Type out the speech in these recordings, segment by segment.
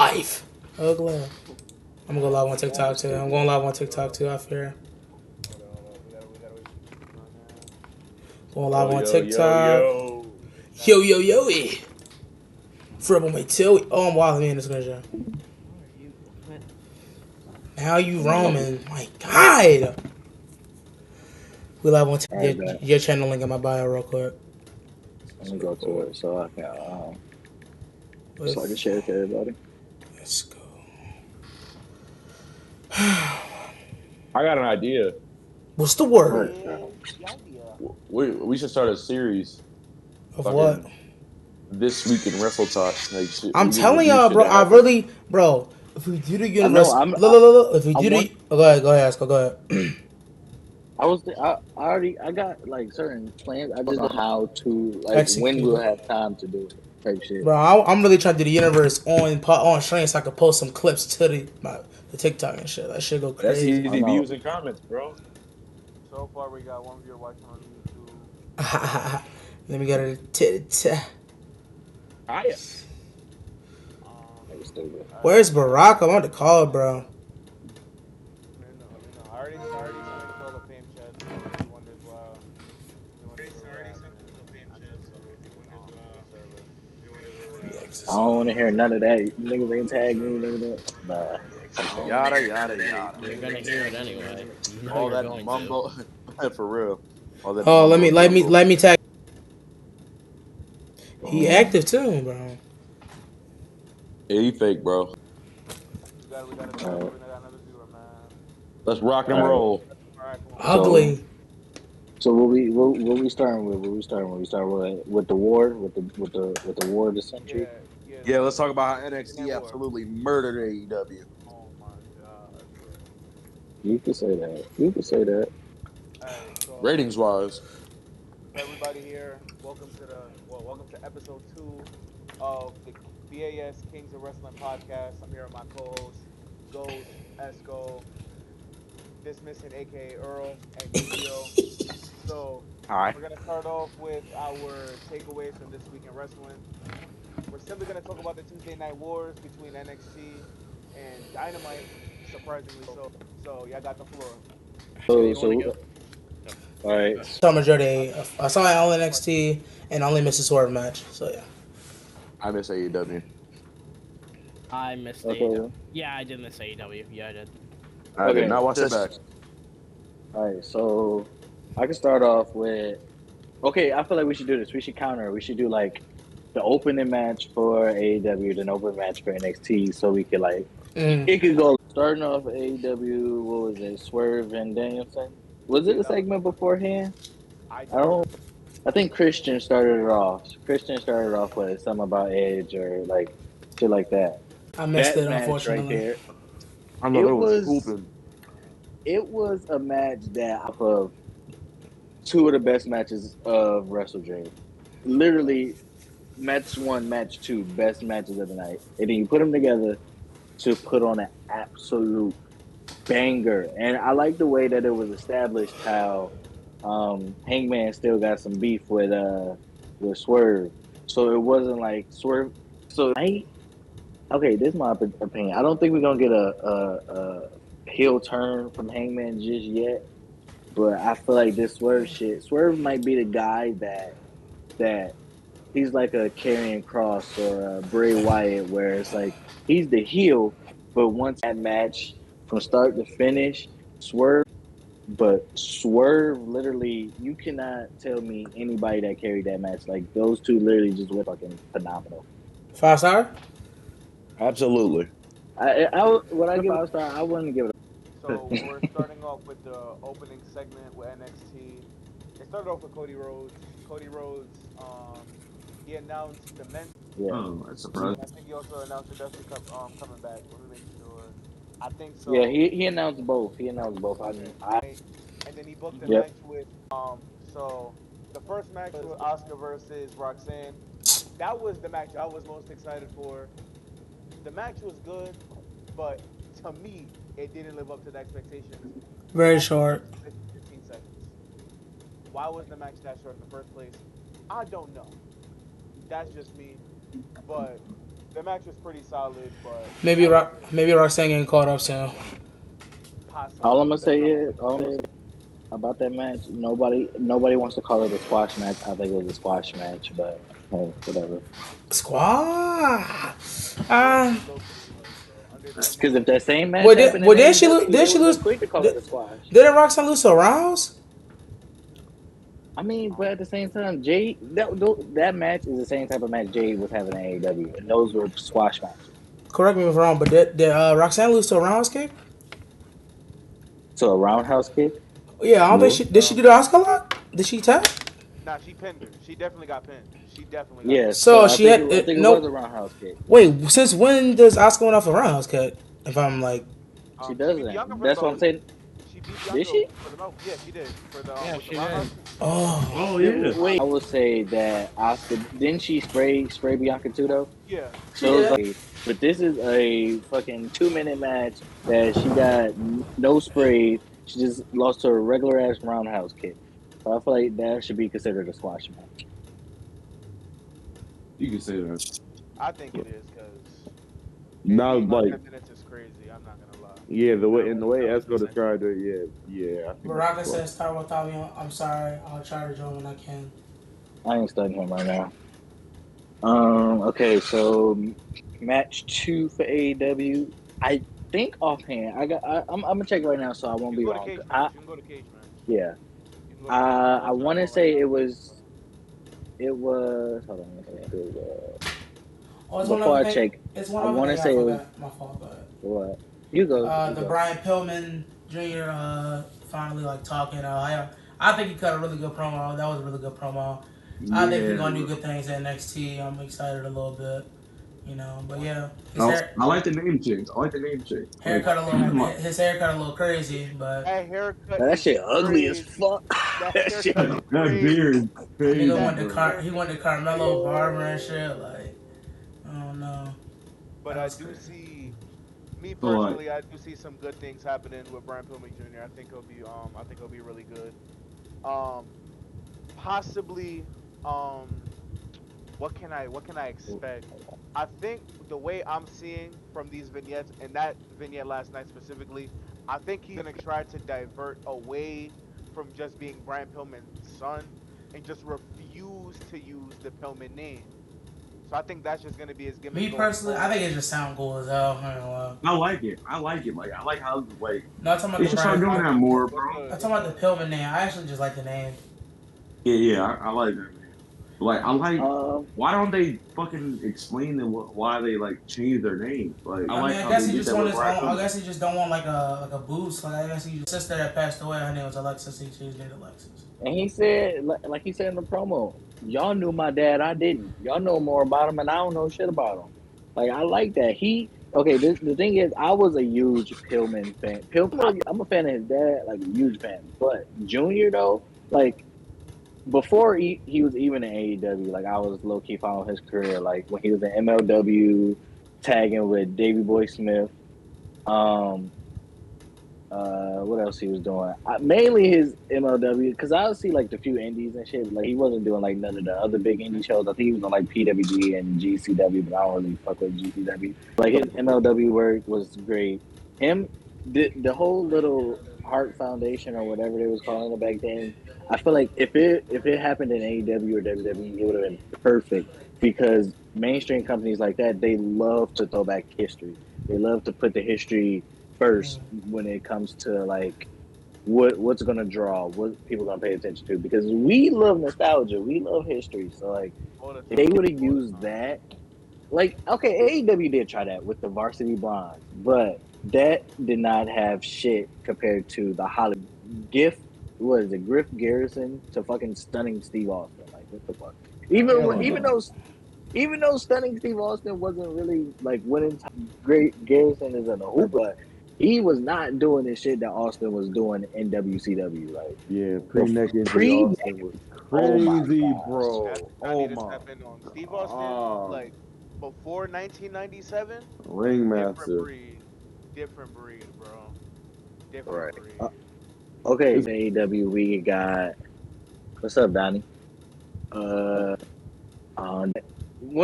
live. Ugly. I'm gonna go live on TikTok too. I'm going live on TikTok too. I fear. Going live on TikTok. Yo yo yo. Fribble may tell. Oh, I'm wilding in this gonna. Now you roaming. My God. We live on your channel link in my bio real quick. Let me go to it so I can share it to everybody. Let's go. I got an idea. What's the word? We should start a series Of what? This week in Wrestle Talk. Like, I'm telling y'all, bro. Bro. If we do the universe, look. If we do the, go ahead, Asco, go ahead. I got like certain plans. I just don't know how to when we'll have time to do it. Type shit. Bro, I'm really trying to do the universe on stream so I can post some clips to the TikTok and shit. That shit go crazy. That's easy views and comments, bro. So far, we got one viewer watching on YouTube. Let me get it. Where's Barack? I want to call it, bro. I already sent all the fame chats. If you wonder why. I don't want to hear none of that. Niggas ain't tag me, none of that. Nah. Yada. You're gonna hear it anyway. You know all you're that going mumbo, for real. All that. Oh, let me tag. He active too, bro. Yeah, he fake, bro. We got another viewer, man. Let's rock and roll. Ugly. So what we starting with? We start with the war, with the war of the century. Yeah, let's talk about how NXT absolutely murdered AEW. Oh my God. You could say that. Alright, so Ratings wise. everybody here, welcome to episode 2 of the BAS Kings of Wrestling podcast. I'm here with my co-host, Ghost, Esco, Dismissing, aka Earl, and Yu-Gi-Oh. So we're gonna start off with our takeaways from this week in wrestling. We're simply gonna talk about the Tuesday Night Wars between NXT and Dynamite, surprisingly so. So y'all got the floor. All right. So majority, I saw it on NXT and only missed the Swerve match. So yeah. I miss AEW. I missed AEW. Yeah, I did miss AEW. Yeah, I did. I did not watch it back. All right, so I can start off with. Okay, I feel like we should do this. We should counter. We should do like the opening match for AEW, then opening match for NXT, so we could it could go starting off AEW. What was it? Swerve and Danielson. Was it a segment beforehand? I think Christian started it off. Christian started off with something about Edge or like shit like that. I missed it, unfortunately. Right there. I know it was hooping. It was a match that off of two of the best matches of WrestleDream. Literally, match 1, match 2, best matches of the night. And then you put them together to put on an absolute banger. And I like the way that it was established how Hangman still got some beef with Swerve. So it wasn't like Swerve. So okay, this is my opinion. I don't think we're gonna get a heel turn from Hangman just yet. But I feel like this Swerve might be the guy that he's like a Karrion Kross or a Bray Wyatt, where it's like he's the heel, but once that match from start to finish, Swerve literally, you cannot tell me anybody that carried that match. Like those two literally just were fucking phenomenal. 5-star? Absolutely. When I give 5-star, I wouldn't give it. So we're starting off with the opening segment with NXT. It started off with Cody Rhodes. He announced the men. Yeah. Oh, that's surprising. I think he also announced the Dusty Cup coming back. Let me make sure. I think so. Yeah, he announced both. And then he booked the match with So the first match was Asuka versus Roxanne. That was the match I was most excited for. The match was good, but to me, it didn't live up to the expectations. Very short. 15 seconds. Why was the match that short in the first place? I don't know. That's just me. But The match was pretty solid, but Maybe Roxanne getting caught up soon. possibly. All I'm gonna say is about that match. Nobody wants to call it a squash match. I think it was a squash match, but hey, whatever. Squash. Because if that same match Well, happened, didn't she lose? Did she lose? Quick to call it a squash. Didn't Roxanne lose to Rouse? I mean, but at the same time, Jay, that match is the same type of match Jay was having in AEW, and those were squash matches. Correct me if I'm wrong, but did Roxanne lose to a roundhouse kick? So a roundhouse kick. Yeah, I don't think she did. She do the Oscar lock? Did she tap? Nah, she pinned her. She definitely got pinned. Yes. So she had. I think No. it was a roundhouse kick. Wait, since when does Oscar went off a roundhouse kick? If I'm like, She doesn't. That's what I'm saying. She beat Did she? Yeah, she did. For the, Yeah, with she the roundhouse. did. oh, yeah. Wait, I would say that Oscar didn't she spray Bianca too though? Yeah. So it's like, but this is a fucking 2-minute match that she got no sprays. She just lost to a regular ass roundhouse kick. So I feel like that should be considered a squash match. You can say that. I think it is because Now, like, minutes is crazy. I'm not gonna lie. yeah, the way Esco described it, yeah. I think Baraka says start without me. I'm sorry. I'll try to join when I can. I ain't studying him right now. Okay, so match 2 for AEW. I think offhand, I'm gonna check right now, so I won't be wrong. You can go to cage match. Yeah. I want to say it was. Hold on. Before I check, It's I want to say it was. my fault. But What? You go. the Brian Pillman Jr. Finally like talking. I think he cut a really good promo. That was a really good promo. I think he's gonna do good things at NXT. I'm excited a little bit. But yeah, I like the name change. Haircut his haircut a little crazy, but That haircut. That shit ugly as fuck. That shit. That beard, crazy. he went to Carmelo Barber and shit. Like, I don't know. But I do see, me personally, I do see some good things happening with Brian Pillman Jr. I think he'll be really good. Possibly, what can I expect? I think the way I'm seeing from these vignettes, and that vignette last night specifically, I think he's gonna try to divert away from just being Brian Pillman's son and just refuse to use the Pillman name. So I think that's just gonna be his gimmick. Me personally, I think it just sounds cool as hell. I like it. Like, I like how, like, No, I'm talking about they should start doing that more, bro. I'm talking about the Pillman name. I actually just like the name. Yeah, I like that. Like, why don't they fucking explain why they like change their name? Like, I guess he just want his own. I guess he just don't want like a boost. Like, I guess he just sister that passed away. Her name was Alexis. He changed it to Alexis. And he said, like he said in the promo, y'all knew my dad, I didn't. Y'all know more about him, and I don't know shit about him. Like, I like that. The thing is, I was a huge Pillman fan. I'm a fan of his dad, like a huge fan. But Junior though, like, before he was even in AEW, like, I was low key following his career. Like when he was in MLW, tagging with Davey Boy Smith. What else he was doing? Mainly his MLW, because I would see like the few indies and shit. Like, he wasn't doing like none of the other big indie shows. I think he was on like PWG and GCW, but I don't really fuck with GCW. Like, his MLW work was great. The whole little Heart Foundation or whatever they was calling it back then. I feel like if it happened in AEW or WWE, it would have been perfect, because mainstream companies like that, they love to throw back history. They love to put the history first when it comes to like what's gonna draw, what people gonna pay attention to, because we love nostalgia, we love history. So like, if they would have used that, like, okay, AEW did try that with the Varsity Blondes, but that did not have shit compared to the Hollywood Griff Garrison to fucking Stunning Steve Austin. Like, what the fuck? Even though Stunning Steve Austin wasn't really like winning, great Garrison is in the hoop, but he was not doing the shit that Austin was doing in WCW. Like, yeah, pre-neck injury Austin was crazy, bro. Steve Austin, like, before 1997, Ringmaster. Different breed, bro. Different breed. Okay, AEW, we got, what's up, Donnie? One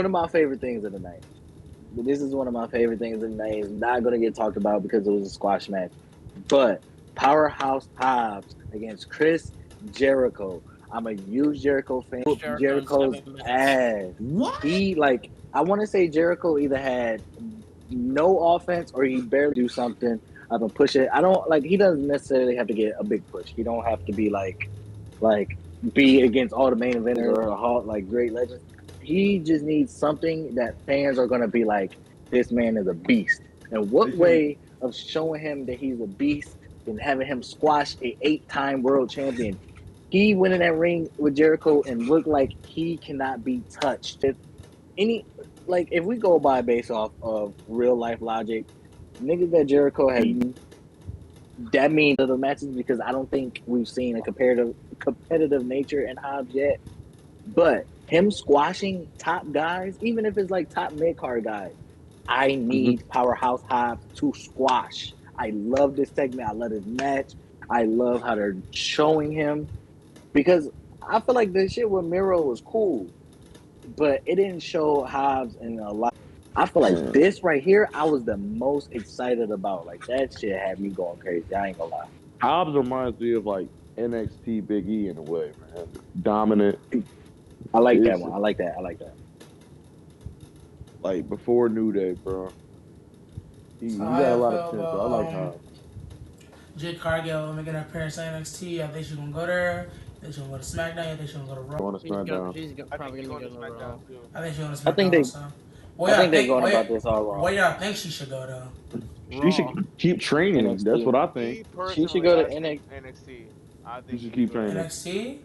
of my favorite things of the night, this is one of my favorite things in the night. It's not going to get talked about because it was a squash match. But Powerhouse Hobbs against Chris Jericho. I'm a huge Jericho fan. Jericho's ass. What? He, like, I want to say Jericho either had no offense or he barely do something up and push it. I don't, like, he doesn't necessarily have to get a big push. He don't have to be, like be against all the main eventers or halt like great legends. He just needs something that fans are going to be like, this man is a beast. And what way of showing him that he's a beast than having him squash a 8-time world champion? He went in that ring with Jericho and looked like he cannot be touched. If we go by based off of real life logic, niggas that Jericho had beaten, that means the matches, because I don't think we've seen a competitive nature in Hobbs yet. But him squashing top guys, even if it's like top mid-card guys, I need Powerhouse Hobbs to squash. I love this segment. I love this match. I love how they're showing him. Because I feel like the shit with Miro was cool, but it didn't show Hobbs in a lot. I feel like this right here, I was the most excited about. Like, that shit had me going crazy. I ain't gonna lie. Hobbs reminds me of like NXT Big E in a way, man. Dominant. I like that one. I like that. Like before New Day, bro. He got a lot of potential. I like Hobbs. Jade Cargill making her appearance on NXT. I think she's gonna go there. I think she's gonna go to SmackDown. I think she's gonna go to Raw. Going to SmackDown. She's probably gonna go to Raw. I think she's going to SmackDown. I think they're going about this all wrong. Where y'all think she should go though? She should keep training. NXT. That's what I think. She should go to NXT. I think She should keep training. NXT?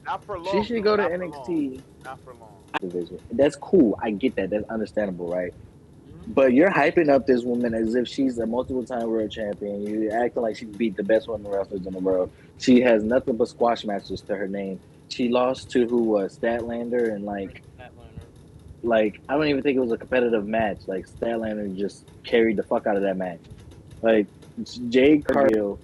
Not for long. She should go to NXT. Not for long. Division. That's cool. I get that. That's understandable, right? But you're hyping up this woman as if she's a multiple-time world champion. You're acting like she beat the best women wrestlers in the world. She has nothing but squash matches to her name. She lost to who was Statlander, and like I don't even think it was a competitive match. Like, Statlander just carried the fuck out of that match. Like, Jade Cargill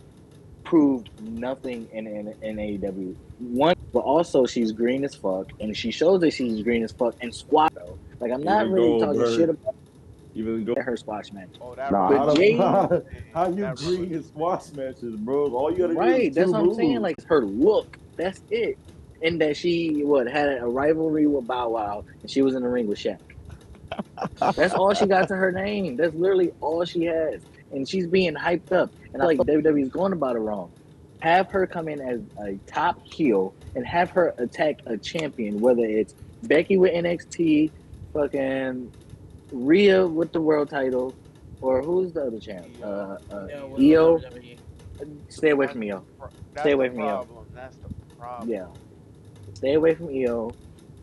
proved nothing in AEW. One, but also she's green as fuck, and she shows that she's green as fuck in squash. Like, I'm not really talking shit about her squash match. Oh, that But Jade, how you green in squash matches, bro? All you gotta do right, is that's two what I'm moves. saying. Like, her look, that's it. And that she had a rivalry with Bow Wow, and she was in the ring with Shaq. That's all she got to her name. That's literally all she has, and she's being hyped up. And I feel like WWE's going about it wrong. Have her come in as a top heel and have her attack a champion, whether it's Becky with NXT, fucking Rhea with the world title, or who's the other champ? Io. Stay away from Io. Stay away from Io. That's the problem. Yeah. Stay away from Io.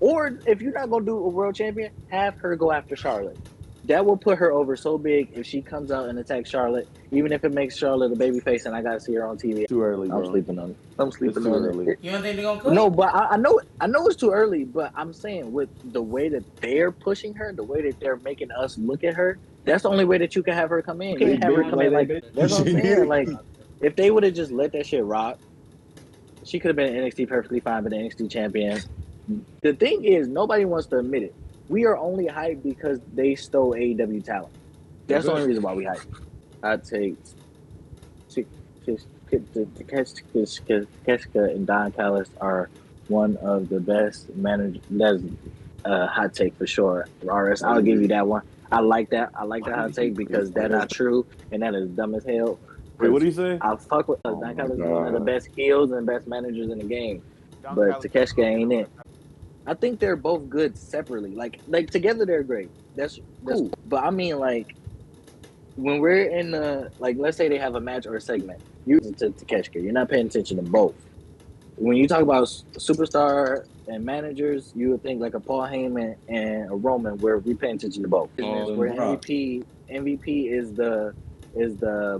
Or if you're not gonna do a world champion, have her go after Charlotte. That will put her over so big if she comes out and attacks Charlotte, even if it makes Charlotte a babyface and I gotta see her on TV. Too early, bro. I'm sleeping on it. I'm sleeping It's too on early. it. You don't think they're gonna cook? No, but I know it's too early, but I'm saying with the way that they're pushing her, the way that they're making us look at her, that's the only way that you can have her come in. You can't have her come in like that's what I'm saying. Like, if they would have just let that shit rock, she could have been NXT perfectly fine, but the NXT champion. The thing is, nobody wants to admit it. We are only hyped because they stole AEW talent. That's the only reason why we hyped. I take Takeshita and Don Callis are one of the best managers. That's a hot take for sure. RS, I'll give you that one. I like that. I like that hot take because that's not true and that is dumb as hell. Wait, what do you say? I fuck with Don Callis is one of the best heels and best managers in the game, but Takeshita ain't it. I think they're both good separately. Like together they're great. That's cool. But I mean, like, when we're in the, like, let's say they have a match or a segment, you to Takeshita, you're not paying attention to both. When you talk about superstar and managers, you would think like a Paul Heyman and a Roman, where we pay attention to both. Where MVP is the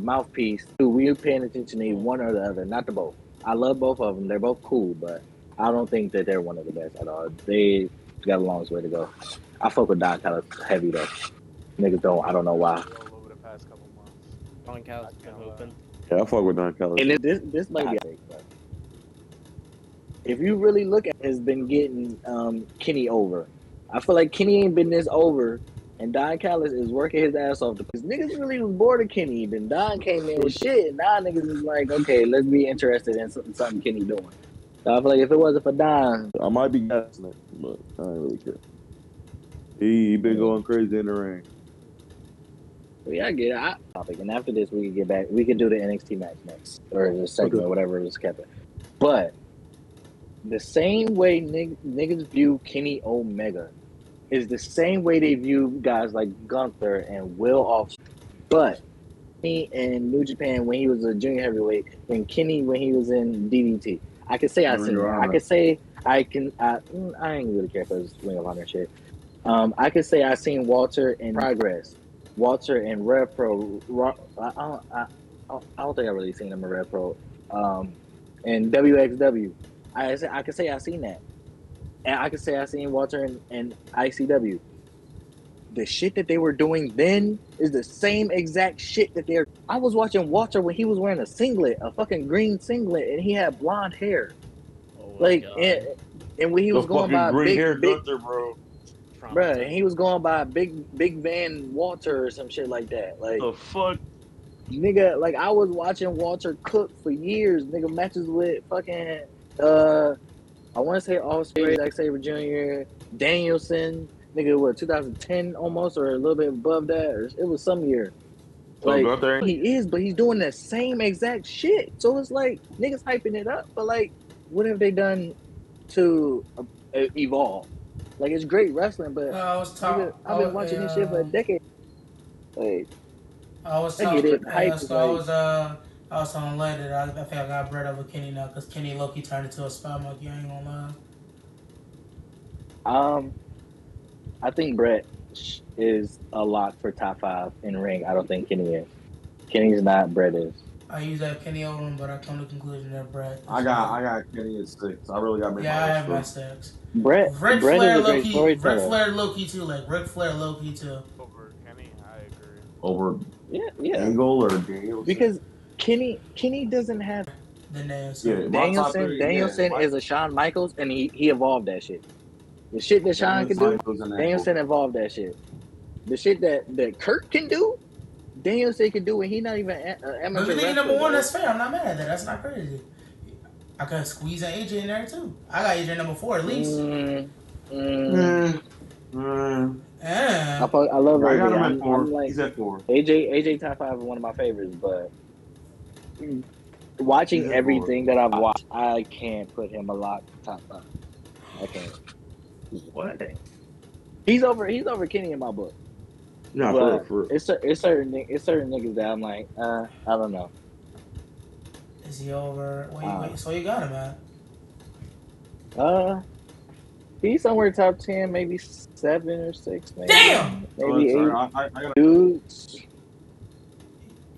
mouthpiece. We paying attention to one or the other, not to both. I love both of them. They're both cool, but I don't think that they're one of the best at all. They got a long way to go. I fuck with Don Callis heavy though. Niggas don't. I don't know why. Over the past couple months. Don Callis been open. Yeah, I fuck with Don Callis. And this might be a take, but if you really look at it, has been getting Kenny over. I feel like Kenny ain't been this over and Don Callis is working his ass off because niggas really was bored of Kenny. Then Don came in with shit, and now niggas is like, okay, let's be interested in something Kenny doing. So I feel like if it wasn't for Don, I might be gassing it, but I ain't really care. He been going crazy in the ring. yeah, I get it. Topic, and after this, we can get back. We can do the NXT match next, or the segment, or whatever it was kept. But the same way niggas view Kenny Omega is the same way they view guys like Gunther and Will Ospreay. But me in New Japan when he was a junior heavyweight, and Kenny when he was in DDT. I can say I seen that. I can say I ain't really care for his Ring of Honor shit. I could say I seen Walter in Progress, Walter in Rev Pro. I don't think I really seen him in Rev Pro. And WXW. I could say I seen that. And I could say I seen Walter in ICW. The shit that they were doing then is the same exact shit that they're. I was watching Walter when he was wearing a singlet, a fucking green singlet, and he had blonde hair. Oh like, and when he was going by big, Gunther, bro. Bruh, and he was going by Big Van Walter or some shit like that. Like the fuck, nigga. Like I was watching Walter cook for years. Nigga matches with fucking I want to say Ospreay, Zack Sabre Jr., Danielson. Nigga, what 2010 almost or a little bit above that? Or it was some year. Like he is, but he's doing the same exact shit. So it's like niggas hyping it up, but like, what have they done to evolve? Like it's great wrestling, but I've been watching this shit for a decade. Like, I was I get it. Hype is I was telling Lay that I think I got bread over Kenny now because Kenny low-key turned into a spy monkey. I ain't gonna lie. I think Brett is a lock for top 5 in ring. I don't think Kenny is. Kenny's not. Brett is. I use that Kenny over him, but I come to the conclusion that Brett. I got Kenny at 6. I really got to make I have my 6. Brett is a great storyteller. Ric Flair low-key too. Like Ric Flair low-key too. Over Kenny, I agree. Over yeah. Angle or Danielson? Because Kenny doesn't have the Danielson. Danielson is a Shawn Michaels, and he evolved that shit. The shit that Shawn can do, Danielson evolved that shit. The shit that Kurt can do, Danielson can do, and he not even amateur. But if you think number 1, that's fair. I'm not mad at that. That's not crazy. I can squeeze an AJ in there too. I got AJ number 4 at least. I love AJ. I got him at 4. I'm like, he's at 4. AJ top 5 is one of my favorites, but watching everything that I've watched, I can't put him a lot top 5. I can't. What? He's over Kenny in my book. No, for it's certain niggas that I'm like, I don't know. Is he over? Wait, so you got him at? He's somewhere top 10, maybe 7 or 6, maybe. Damn! Maybe 8. Dudes.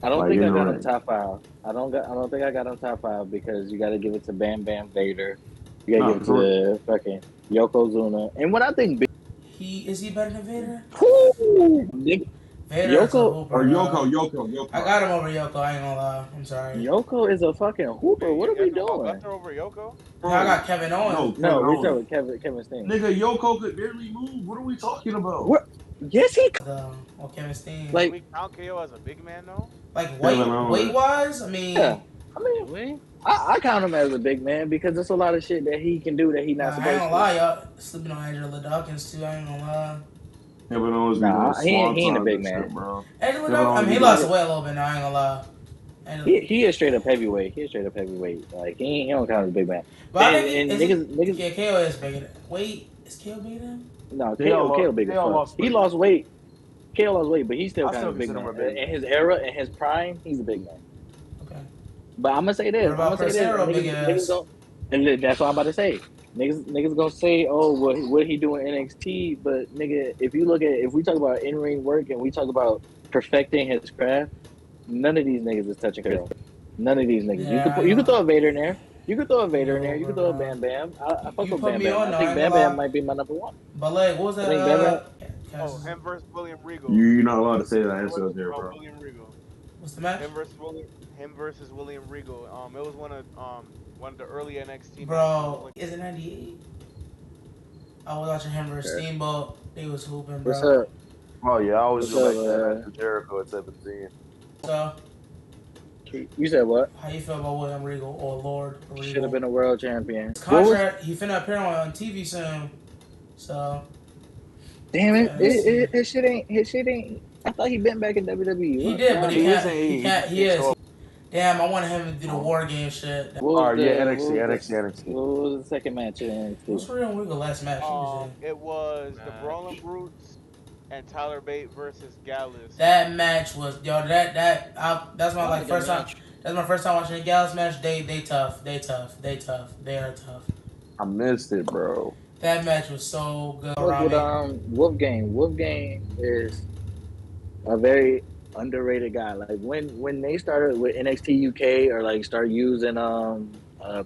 I don't think I got him top 5. I don't think I got him top 5 because you got to give it to Bam Bam Vader. You got to give it to fucking Yokozuna. And when I think is he better than Vader? Vader Yoko. I got him over Yoko. I ain't gonna lie. I'm sorry. Yoko is a fucking hooper. What are we doing? Gunther over Yoko? No, I got Kevin Owens. No, we're talking with Kevin Steen. Nigga, Yoko could barely move. What are we talking about? What? Yes, he could. Kevin Steen. Like, we count KO as a big man though? Like weight wise, I mean. Yeah. I count him as a big man because there's a lot of shit that he can do that he not supposed to. I ain't gonna lie, y'all sleeping on Angela Dawkins too. I ain't gonna lie. Kevin Owens he ain't a big man. Shit, bro. Angela Dawkins, he lost weight a little bit now. I ain't gonna lie. He is straight up heavyweight. Like he don't count as a big man. But I think niggas. Yeah, KO is bigger. Wait, is KO bigger than him? No, KO bigger. He lost weight. KO lost weight, but he's still kind of a big man. In his era, in his prime, he's a big man. Okay. But I'm gonna say this. And that's what I'm about to say. Niggas gonna say, oh, what he doing NXT? But nigga, if we talk about in-ring work and we talk about perfecting his craft, none of these niggas is touching KO. None of these niggas. Yeah, you could throw a Vader in there. You could throw a Vader in there. You could throw a Bam Bam. I fuck with Bam Bam. I think Bam Bam might be my number 1. But like, what was that? Him versus William Regal. You're not allowed to say that answer there, bro. William Regal. What's the match? Him versus William Regal. It was one of the early NXT. Bro, is it 98? I was watching him versus Steamboat. They was hooping, bro. What's up? Oh yeah, I always What's go up, back to that match with Jericho at 17. So, You said what? how you feel about William Regal or Lord Regal? Should have been a world champion. His contract, he finna appear on TV soon. So. Damn it! Yeah, His shit ain't. I thought he been back in WWE. he did, but he can't. He is. So, Damn, I wanted him to do the War Game shit. all right, yeah, NXT. What was the second match in What's NXT? Real Regal last match? He was in. It was the Brawling Brutes and Tyler Bate versus Gallus. That match was that's my like first time. That's my first time watching a Gallus match. They tough. They are tough. I missed it, bro. That match was so good. With Wolfgang. Wolfgang is a very underrated guy. Like when they started with NXT UK or like start using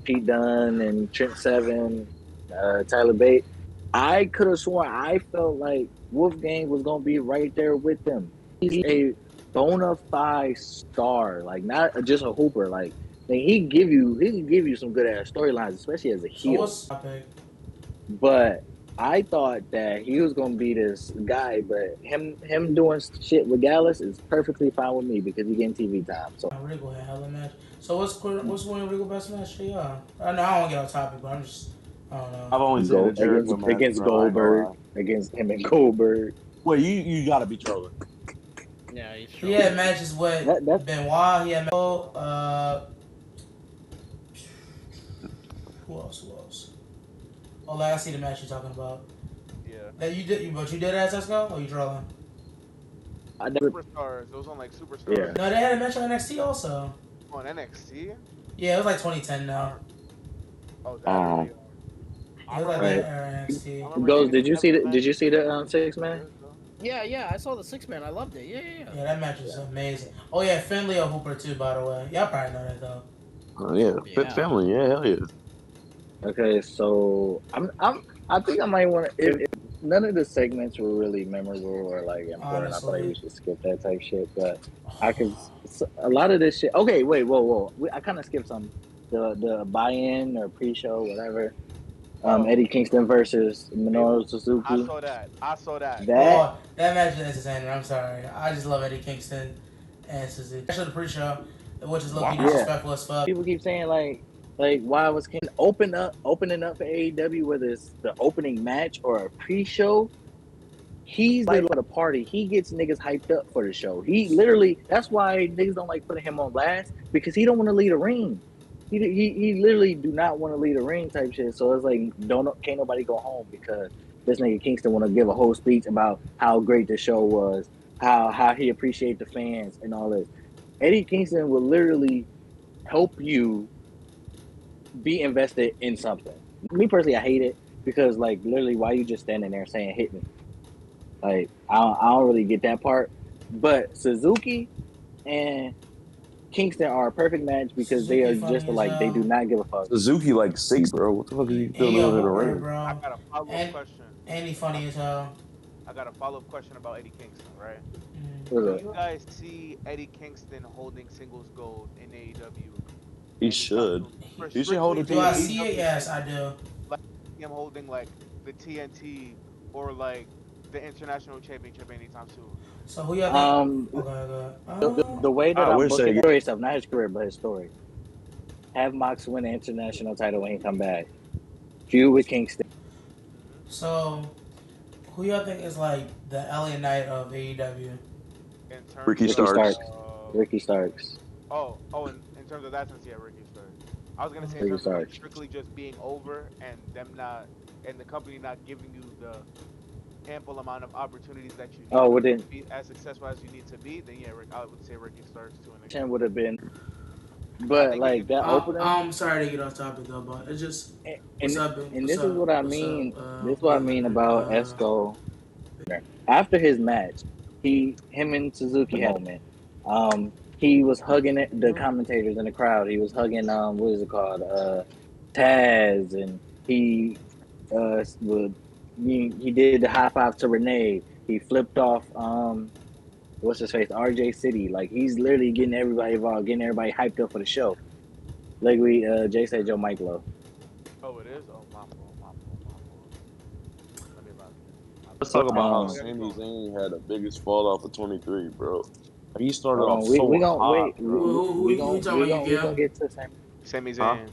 Pete Dunne and Trent Seven, Tyler Bate, I could have sworn I felt like Wolfgang was gonna be right there with them. He's a bona fide star, like not just a hooper. Like he can give you some good ass storylines, especially as a heel. But I thought that he was gonna be this guy, but him doing shit with Gallus is perfectly fine with me because he getting TV time. So Regal had hella match. So what's William Regal best match for y'all? I know I don't get off topic, but I don't know. I've only seen the Jericho match against Goldberg, against him and Goldberg. Well, you gotta be trolling. Yeah, he's He had matches with Benoit. He had who else? Oh, I see the match you're talking about. Yeah. That you did, but you did at Tesco or you trolling? I never. Superstars. Those on like Superstars. Yeah. No, they had a match on NXT also. On NXT? Yeah, it was like 2010 now. Oh, that it was like that NXT. Goes. Did you see the 6-man? Yeah, I saw the 6-man. I loved it. Yeah. Yeah, that match was amazing. Oh yeah, Finley a hooper too, by the way. Y'all probably know that though. Oh yeah, family. Yeah, hell yeah. Okay, so I think I might want to. If none of the segments were really memorable or like important, I feel like we should skip that type shit. But I could. A lot of this shit. Okay, wait, whoa. I kind of skipped some. The buy-in or pre-show, whatever. Eddie Kingston versus Minoru Suzuki. I saw that. That match is entertaining. I'm sorry. I just love Eddie Kingston and Suzuki. Actually, the pre-show, which is low-key disrespectful as fuck. People keep saying like why was King opening up for AEW, whether it's the opening match or a pre-show? He's like for the party. He gets niggas hyped up for the show. He literally, that's why niggas don't like putting him on last, because he don't want to lead a ring. He literally do not want to lead a ring type shit. So it's like can't nobody go home because this nigga Kingston want to give a whole speech about how great the show was, how he appreciate the fans and all this. Eddie Kingston will literally help you be invested in something. Me personally, I hate it because like literally, why you just standing there saying hit me? Like I don't really get that part. But Suzuki and Kingston are a perfect match because they are just like they do not give a fuck. Suzuki like 6, bro. What the fuck is he doing in the ring? I got a follow-up question. And he funny as hell. I got a follow-up question about Eddie Kingston, right? Do you guys see Eddie Kingston holding singles gold in AEW? He should. He should hold it. Do I see it? Yes, I do. Like him holding like the TNT or like the international championship anytime soon. So who y'all think? The way that I'm booking his stuff, not his career, but his story. Have Mox win the international title when he come back. Feud with Kingston. So, who y'all think is like the Elliot Knight of AEW? Ricky Starks. Ricky Starks. Oh, in terms of that sense, yeah, Ricky Starks. I was gonna say in terms of like strictly just being over and them not, and the company not giving you the ample amount of opportunities that you need to be as successful as you need to be, then yeah, I would say Ricky Starks to an extent. 10 would have been. But like that opener. I'm sorry to get off topic though, but it's just. This is what I mean. This is what I mean about Esco. After his match, him and Suzuki had a moment. He was hugging the commentators in the crowd. He was hugging what is it called? Taz, and he did the high five to Renee. He flipped off what's his face, RJ City. Like he's literally getting everybody involved, getting everybody hyped up for the show. Like Jay said, Joe Mike Low. Oh, it is. Oh, my fault. Let's talk about how Um, Sami Zayn had the biggest fall off of 23, bro. He started Hold off on, so we gonna hot, wait. bro. Who you talking about, We Yukio? gonna get to Sami. Sami Huh? Zayn.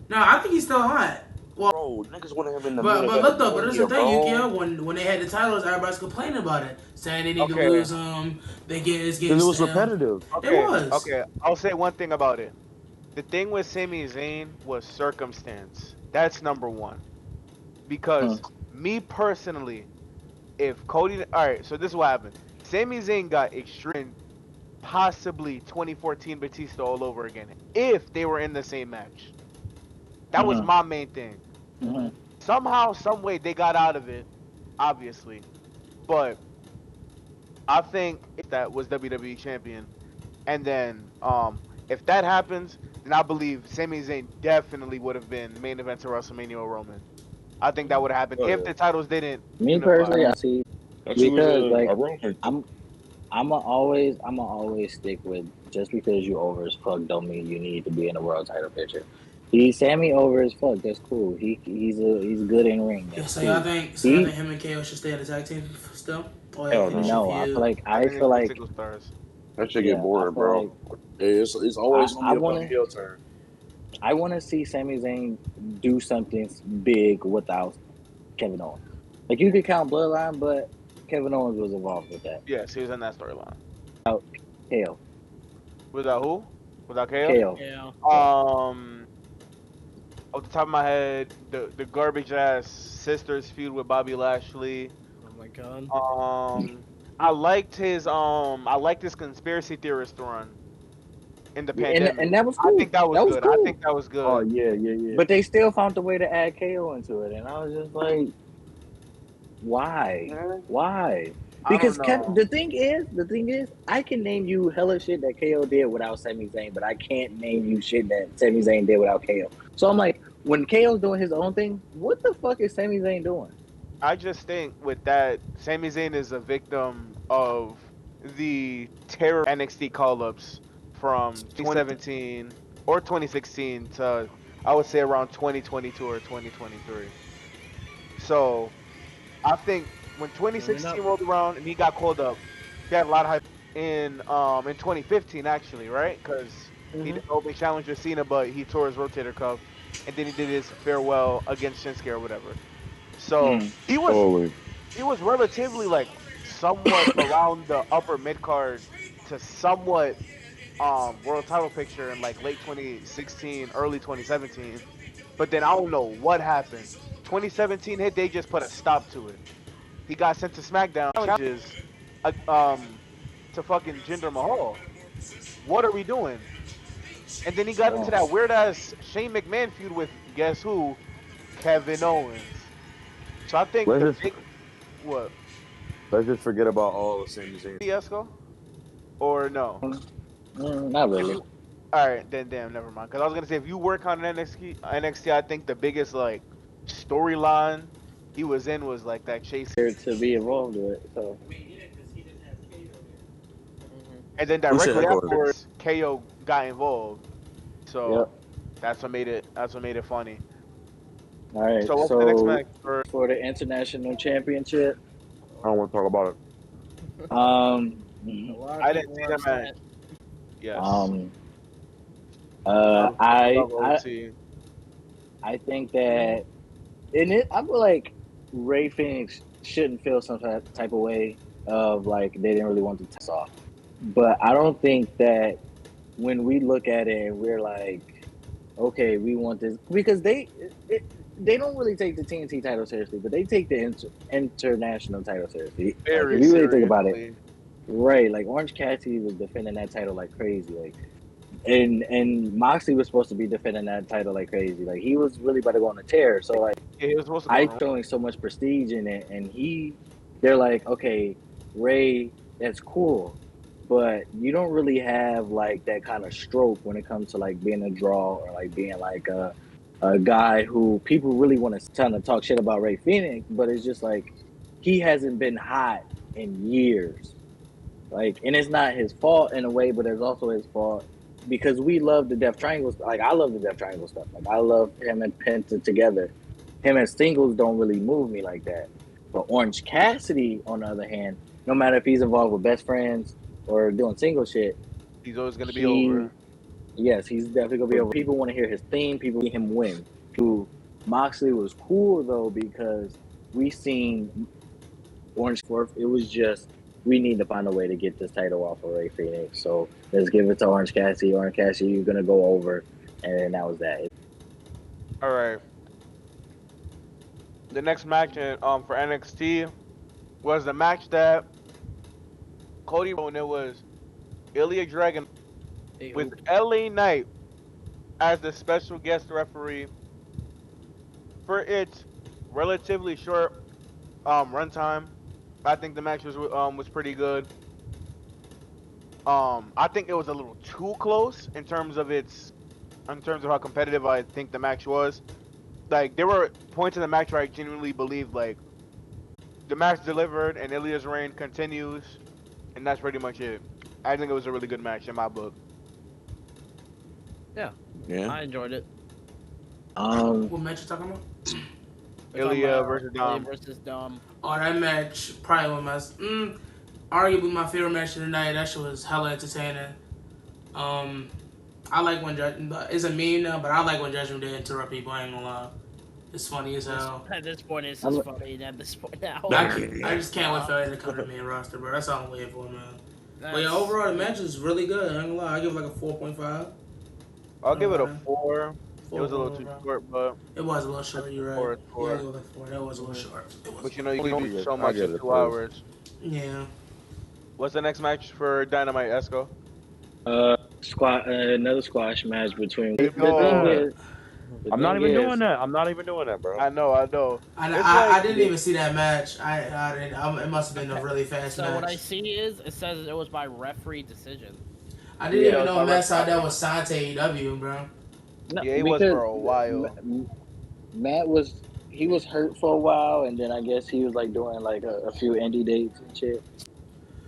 No, I think he's still hot. Well, Bro, niggas wanted him in the main but event look of though, but there's the Mania, thing, bro. Yukio. When they had the titles, everybody's complaining about it, saying they need to Okay. lose them. It's getting Because it was stale. repetitive. It was. Okay. I'll say one thing about it. The thing with Sami Zayn was circumstance. That's number one. Because me personally, if Cody, all right, so this is what happened. Sami Zayn got extreme, possibly 2014 Batista all over again. If they were in the same match, that was my main thing. Somehow, some way, they got out of it, obviously. But I think if that was WWE champion, and then if that happens, then I believe Sami Zayn definitely would have been main event to WrestleMania or Roman. I think that would have happened if the titles didn't. Me unify. personally, I see because like a Roman. I'ma always stick with just because you over as fuck don't mean you need to be in a world title picture. He's Sammy over as fuck. That's cool. He's good in ring. Yeah, That's so cool. y'all think him and KO should stay in the tag team still? Or Hell finish No, a I feud? feel like I think it's single stars. That shit get boring, I feel bro. like It's always I gonna be wanna- a heel turn. I want to see Sami Zayn do something big without Kevin Owens. Like you could count Bloodline, but Kevin Owens was involved with that. Yes, he was in that storyline. KO. Without who? Without KO? KO. Yeah. Off the top of my head, the garbage ass sisters feud with Bobby Lashley. Oh my god. I liked his conspiracy theorist run in the pandemic. And that was cool. I think that was good. Cool. I think that was good. Oh yeah. But they still found a way to add KO into it, and I was just like, why? Why? Because the thing is, I can name you hella shit that KO did without Sami Zayn, but I can't name you shit that Sami Zayn did without KO. So I'm like, when KO's doing his own thing, what the fuck is Sami Zayn doing? I just think with that, Sami Zayn is a victim of the terror NXT call-ups from 2017 or 2016 to, I would say, around 2022 or 2023. So I think when 2016 rolled around and he got called up, he had a lot of hype in 2015 actually, right? Because he did open challenge with Cena, but he tore his rotator cuff, and then he did his farewell against Shinsuke or whatever. So he was relatively like somewhat around the upper mid card to somewhat world title picture in like late 2016, early 2017. But then I don't know what happened. 2017 hit, they just put a stop to it. He got sent to SmackDown challenges to fucking Jinder Mahal. What are we doing? And then he got into that weird ass Shane McMahon feud with guess who? Kevin Owens. So I think what? Let's just forget about all the Sami Zayn. Fiasco? Or no? Not really. All right, then damn, never mind. Because I was gonna say if you work on NXT, I think the biggest like storyline he was in was like that chase to be involved with. So. And then directly afterwards, KO got involved. So that's what made it funny. All right. So what's the next match for the international championship? I don't want to talk about it. I didn't see that match. Yes. I think that I feel like Ray Phoenix shouldn't feel some type of way of like they didn't really want to toss off. But I don't think that when we look at it and we're like, okay, we want this because they don't really take the TNT title seriously, but they take the international title seriously. Very if you really think about it, right? Like Orange Cassidy was defending that title like crazy, like, and Moxley was supposed to be defending that title like crazy. Like he was really about to go on a tear. So like, he was supposed to showing so much prestige in it, and they're like, okay, Ray, that's cool. But you don't really have like that kind of stroke when it comes to like being a draw or like being like a guy who people really want to kind of talk shit about Ray Phoenix, but it's just like he hasn't been hot in years. Like, and it's not his fault in a way, but it's also his fault because we love the Death Triangle. Like I love the Death Triangle stuff. Like I love him and Penta together. Him as singles don't really move me like that. But Orange Cassidy, on the other hand, no matter if he's involved with best friends or doing single shit, He's always gonna be over. Yes, he's definitely gonna be over. People want to hear his theme. People see him win. Moxley was cool though because we seen Orange Fourth. It was just we need to find a way to get this title off of Ray Phoenix. So let's give it to Orange Cassidy. Orange Cassidy, you're gonna go over, and then that was that. All right. The next match for NXT was the match that Cody won. It was Ilya Dragon with LA Knight as the special guest referee for its relatively short runtime. I think the match was pretty good. I think it was a little too close in terms of how competitive I think the match was. Like there were points in the match where I genuinely believed like the match delivered and Ilya's reign continues, and that's pretty much it. I think it was a really good match in my book. Yeah. I enjoyed it. What match you talking about? Ilya versus Dom. Ilya versus Dom. Oh, that match probably was arguably my favorite match of the night. That shit was hella entertaining. I like when it's a meme now, but I like when Judgment Day interrupt people. I ain't gonna lie, it's funny as hell. At this point, it's just funny. At this point now, I just can't wait for it to come to the main roster, bro. That's all I'm waiting for, man. But yeah, overall the match is really good. I ain't gonna lie, I give it like a 4.5. I'll give it a 4. It was a little too short, but it was a little short. You're right. Yeah, it was like 4. That was a little short. But you know, you can do so much in 2 hours. Yeah. What's the next match for Dynamite, Esco? Another squash match between. I'm not even doing that. I'm not even doing that, bro. I know. I didn't even see that match. I didn't. It must have been a really fast match. So what I see is it says it was by referee decision. I didn't even know Matt Sydal was signed to AEW, bro. No, yeah, he was for a while. Matt was hurt for a while, and then I guess he was like doing like a few indie dates and shit.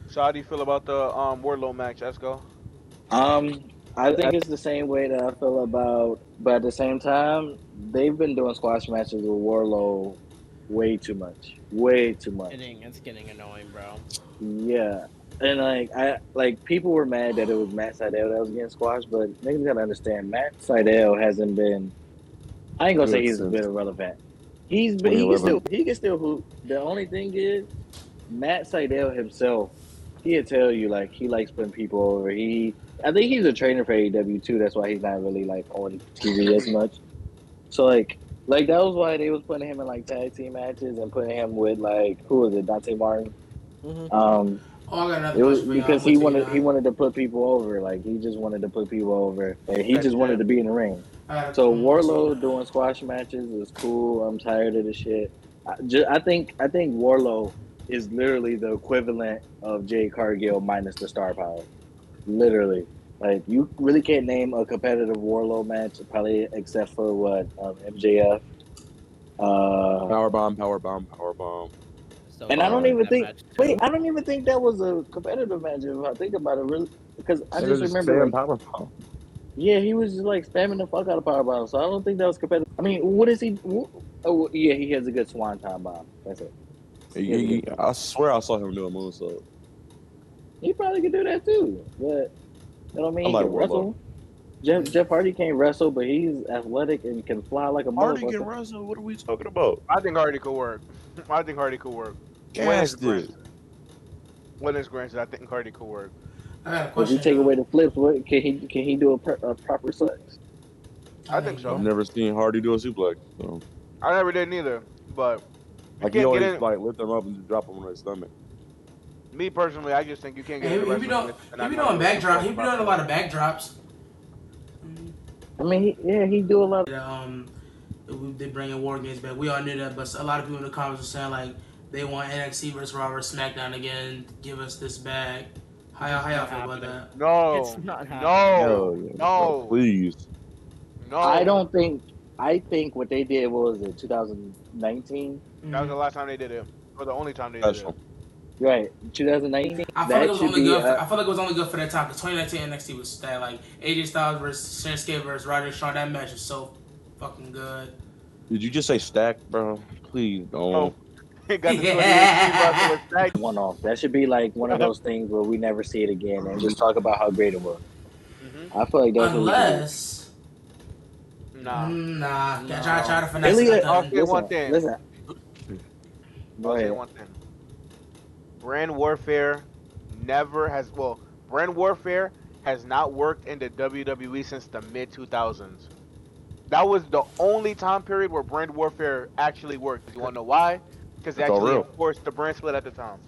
So how do you feel about the Wardlow match, Esco? I think it's the same way that I feel about, but at the same time, they've been doing squash matches with Wardlow way too much. It's getting annoying, bro. Yeah. And people were mad that it was Matt Sydal that was getting squashed, but niggas gotta understand Matt Sydal hasn't been. I ain't gonna say he's been irrelevant. He can still hoop. The only thing is Matt Sydal himself. He'll tell you like he likes putting people over. I think he's a trainer for AEW too. That's why he's not really like on TV as much. So like that was why they was putting him in like tag team matches and putting him with like who was it, Dante Martin. Mm-hmm. It was because he wanted to put people over. Like he just wanted to put people over, and he just wanted to be in the ring. So Wardlow doing squash matches is cool. I'm tired of the shit. I think Wardlow is literally the equivalent of Jade Cargill minus the star power. Literally, like you really can't name a competitive Wardlow match, probably except for what MJF. Powerbomb. And I don't even think. Wait, I don't even think that was a competitive match. If I think about it, really, because I just remember. Powerbomb. Yeah, he was just like spamming the fuck out of powerbomb. So I don't think that was competitive. I mean, what is he? Oh, yeah, he has a good swanton bomb. That's it. I swear I saw him do a moonsault. He probably could do that too, but that don't mean he can wrestle. Jeff Hardy can't wrestle, but he's athletic and can fly like a motherfucker. Hardy can wrestle? What are we talking about? I think Hardy could work. Gas dude. When it's granted, I think Hardy could work. If you take away the flips, can he do a proper suplex? I think so. I've never seen Hardy do a suplex. So. I never did neither, but like he always like lift them up and just drop them on his stomach. Me personally, I just think you can't get. He be doing backdrops. He be doing a lot of backdrops. I mean, he do a lot. They bringing War Games back. We all knew that, but a lot of people in the comments were saying like they want NXT versus Raw versus SmackDown again. Give us this back. How y'all feel about that? No, it's not happening. No, please. No, I don't think. I think what they did was in 2019. That was the last time they did it, or the only time they did it. Right, 2019. I feel like it was only good. I feel like it was only good for that time because 2019 NXT was that like AJ Styles versus Shinsuke versus Roderick Strong. That match was so fucking good. Did you just say stack, bro? Please don't. Got the 2018 Russell with Stag. One off. That should be like one of those things where we never see it again and just talk about how great it was. I feel like that's what we should Unless, Nah. nah, No. try to finesse Ilya, it. I'll say one thing. Listen. Go I'll say ahead. one thing. Brand Warfare never has. Well, Brand Warfare has not worked in the WWE since the mid 2000s. That was the only time period where Brand Warfare actually worked. You want to know why? Because they It's all actually real. enforced the brand split at the time.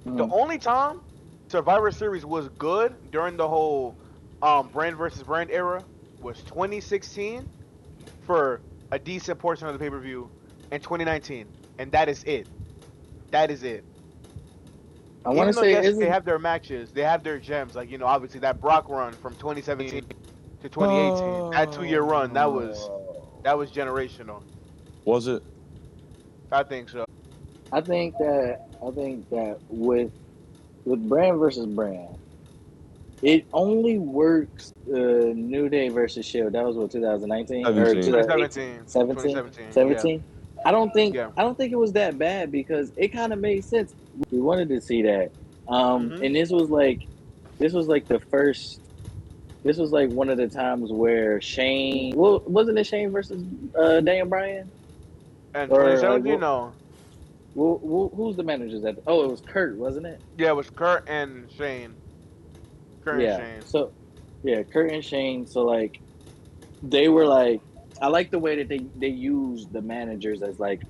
Hmm. The only time Survivor Series was good during the whole brand versus brand era was 2016 for a decent portion of the pay-per-view, and 2019, and that is it. That is it. I want to Even though, say, yes, they have their matches, they have their gems, like, you know, obviously that Brock run from 2017 to 2018, that 2-year run, that was generational. Was it? I think so. I think that with brand versus brand, it only works. New Day versus Shield. That was what 2019 or 2017. 17. I don't think Yeah. it was that bad because it kind of made sense. We wanted to see that, and this was like the first. This was like one of the times where Shane. Well, wasn't it Shane versus Daniel Bryan? And Or, 2017, like, no. Who's the managers at? Oh, it was Kurt, wasn't it? Yeah, it was Kurt and Shane. Kurt and Shane. So, yeah, Kurt and Shane. So, like, they were like, I like the way that they used the managers as like,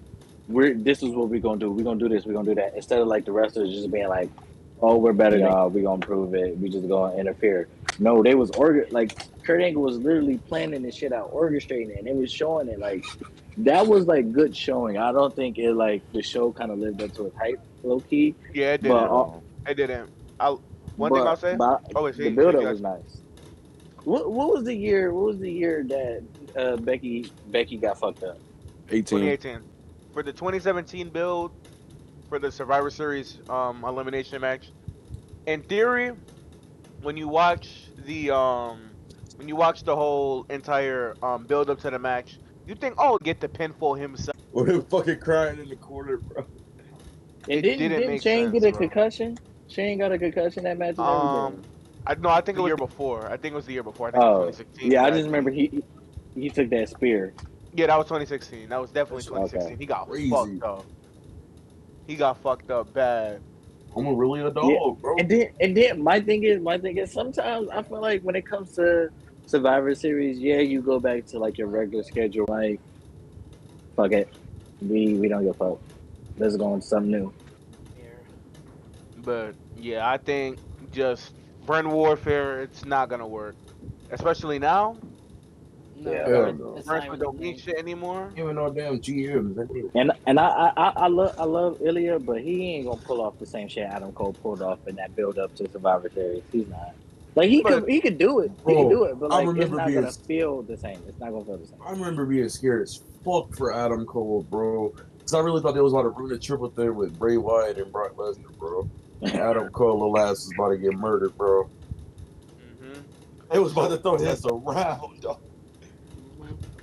this is what we're gonna do. We're gonna do this. We're gonna do that. Instead of like the wrestlers just being like, oh, we're better than y'all. We're gonna prove it. We just gonna interfere. No, they was like Kurt Angle was literally planning this shit out, orchestrating it, and it was showing it. Like, that was like good showing. I don't think it like the show kind of lived up to its hype, low key. Yeah, it didn't. It didn't. One thing I'll say. The build up was nice. What was the year? What was the year that Becky got fucked up? 2018. For the 2017 build, for the Survivor Series elimination match, in theory, when you watch the whole entire build up to the match, you think, oh, get the pinfall himself. We're fucking crying in the corner, bro. And didn't Shane get a concussion? Shane got a concussion that match. I think it was the year before. I think it was the year before. I think it was 2016. Yeah, I just remember he took that spear. Yeah, that was 2016. That was definitely 2016. Okay. He got fucked up. He got fucked up bad. I'm really a dog, bro. And then my thing is sometimes I feel like when it comes to Survivor Series, yeah, you go back to like your regular schedule, like fuck it. We don't give a fuck. Let's go on something new. But yeah, I think just Brand Warfare, it's not gonna work. Especially now. No, Yeah, Brands don't mean shit anymore. Even no damn GM. And I love Ilya, but he ain't gonna pull off the same shit Adam Cole pulled off in that build up to Survivor Series. He's not. Like he could do it. He could do it, but like it's not gonna feel the same. It's not gonna feel the same. I remember being scared as fuck for Adam Cole, bro. Because I really thought they was about to ruin the triple threat with Bray Wyatt and Brock Lesnar, bro. And Adam Cole, the last, was about to get murdered, bro. It was about to throw his around, dog.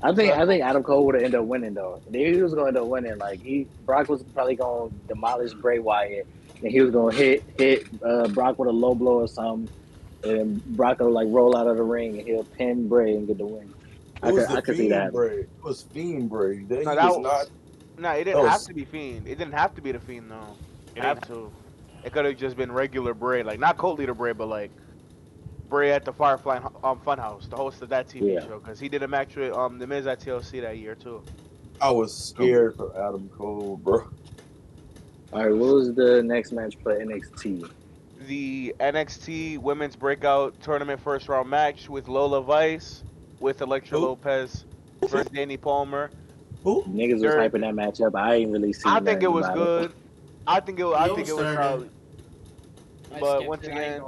I think Adam Cole would have ended up winning though. He was gonna end up winning. Like Brock was probably gonna demolish Bray Wyatt, and he was gonna hit Brock with a low blow or something, and Brock would like roll out of the ring and he'll pin Bray and get the win. I could see that. Bray. It was Fiend Bray. It didn't have to be Fiend. It didn't have to be the Fiend though. It have to. It could have just been regular Bray, like not Cult Leader Bray, but like Bray at the Firefly Funhouse, the host of that TV show, because he did a match with The Miz at TLC that year too. I was scared for Adam Cole, bro. All right, what was the next match for NXT? The NXT Women's Breakout Tournament first round match with Lola Vice, with Elektra Lopez versus Danny Palmer. Niggas was hyping that match up. I ain't really seen. I think it was good. I think it was solid. But once it, again,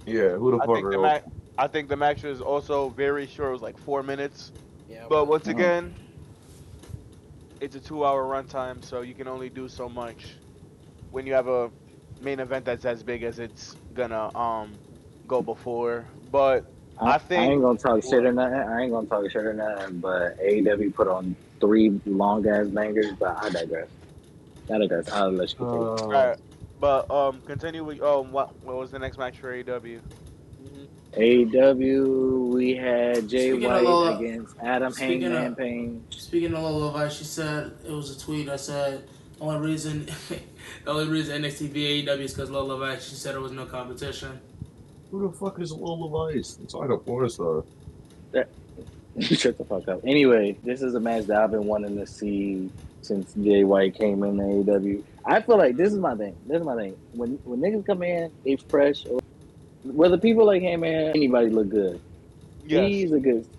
yeah, who the fuck? I think the match was also very short. It was like 4 minutes. Yeah. But once again, it's a 2-hour runtime, so you can only do so much when you have a main event that's as big as it's gonna go before. But I think I ain't gonna talk shit or nothing. But AEW put on 3 long ass bangers. But I digress. I digress. I'll let you continue. All right, but continue with what was the next match for AEW? AEW, we had Jay Speaking of White Lola, against Adam speaking Hangman of Payne. speaking of Lola Vice, she said it was a tweet that said the only reason the only reason NXT beat AEW is because Lola Vice. She said there was no competition. Who the fuck is Lola Vice? It's like a porn star. Shut the fuck up. Anyway, this is a match that I've been wanting to see since Jay White came in AEW. I feel like this is my thing. When niggas come in, they fresh. Whether people like him or anybody look good. Yes.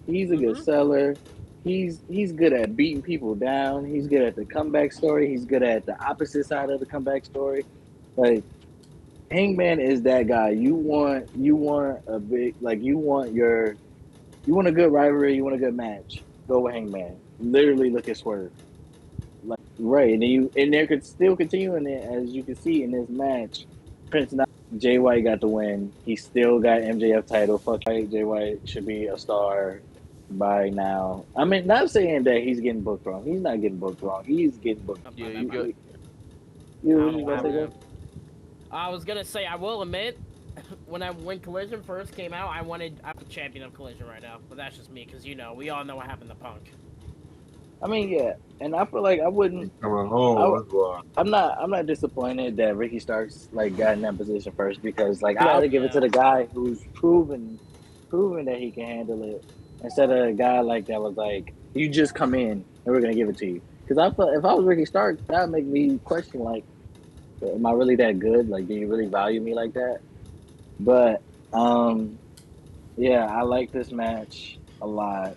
He's a good seller. He's good at beating people down. He's good at the comeback story. He's good at the opposite side of the comeback story. Like Hangman is that guy. You want a big you want a good rivalry. You want a good match. Go with Hangman. Literally look at Swerve. Like right, and there could still continue in it as you can see in this match. Jay White got the win. He still got MJF title. Fuck Jay White should be a star by now. I mean, not saying that he's getting booked wrong. He's not getting booked wrong. He's getting booked. Yeah, you good. I was gonna say, I will admit, when Collision first came out, I'm the champion of Collision right now. But that's just me, because we all know what happened to Punk. I mean, yeah, and I feel like I wouldn't. Coming home. I'm not disappointed that Ricky Starks got in that position first because I had to give it to the guy who's proven that he can handle it instead of a guy like that was like, you just come in and we're gonna give it to you. Because I felt if I was Ricky Starks, that would make me question am I really that good? Like, do you really value me like that? But yeah, I like this match a lot.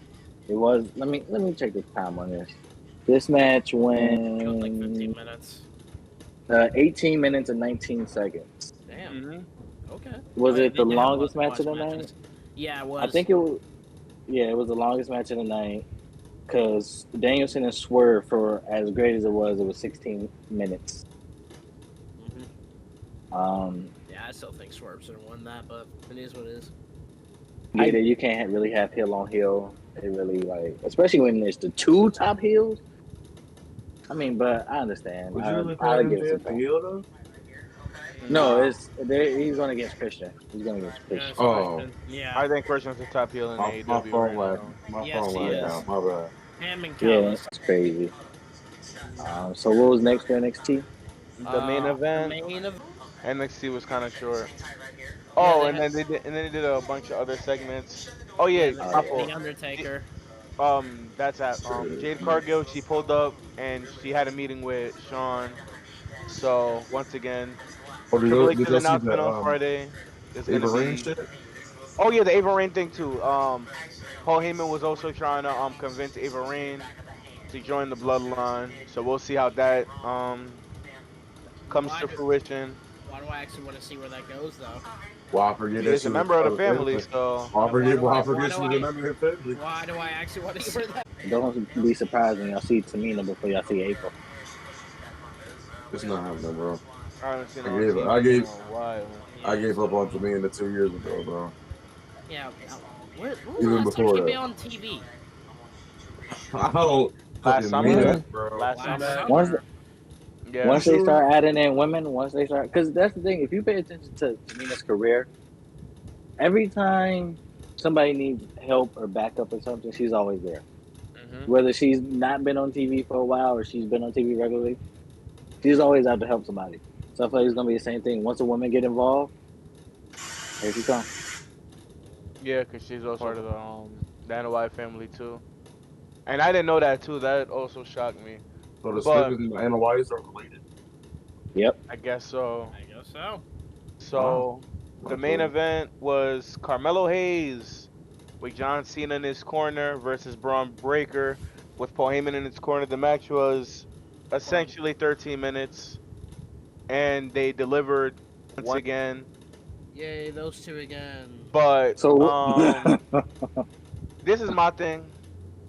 It was. Let me check the time on this. This match went It was like 15 minutes. 18 minutes and 19 seconds. Damn. Okay. Was Oh, it the they did have longest match of the matches. night? Yeah, it was. I think it was. Yeah, it was the longest match of the night because Danielson and Swerve, for as great as it was 16 minutes. Yeah, I still think Swerve should have won that, but it is what it is. Yeah, you can't really have heel on heel. It really especially when there's the two top heels. I mean, but I understand. Would you really put MJF the heel though? No, he's going against Christian. He's going against Christian. Oh. Yeah. I think Christian's the top heel in AEW. My phone right lagged. now. My Yes, phone he lagged is. out. My bad. Him and Yeah, Callis. that's crazy. So what was next for NXT? The main event. The main event. NXT was kind of short. Yeah, Oh, they and had- then they did a bunch of other segments. Oh yeah, my fault. The Undertaker. That's at Jade Cargill. She pulled up and she had a meeting with Sean. So once again, Oh, did Triple you H's see announcement on that Friday is Ava gonna Rain be. shit? Oh yeah, the Ava Rain thing too. Paul Heyman was also trying to convince Ava Rain to join the Bloodline. So we'll see how that comes to fruition. Why do I actually want to see where that goes, though? Well, I forget He that is a she member was of the part family, family. so I forget why she do was I- a member of the family. Why do I actually want to see where that? Don't be surprised when y'all see Tamina before y'all see April. It's not happening, bro. I haven't seen I her on gave- TV I gave- in a while. I gave up on Tamina 2 years ago, bro. Yeah. When was Even the last time before she that. been on TV? I don't Last fucking summer? mean that, bro. Last Last summer. summer. Once Yeah. once they start adding in women, because that's the thing. If you pay attention to Tamina's career, every time somebody needs help or backup or something, she's always there. Whether she's not been on TV for a while or she's been on TV regularly, she's always out to help somebody. So I feel like it's gonna be the same thing. Once a woman get involved, here she comes. Yeah, because she's also part of the Anoa'i family too. And I didn't know that too. That also shocked me. So the But- Smiths and the Anoa'is are related. I guess so. I guess so. So the Not main sure. event was Carmelo Hayes with John Cena in his corner versus Braun Breaker with Paul Heyman in his corner. The match was essentially 13 minutes, and they delivered once again. Yay, those two again. But So this is my thing.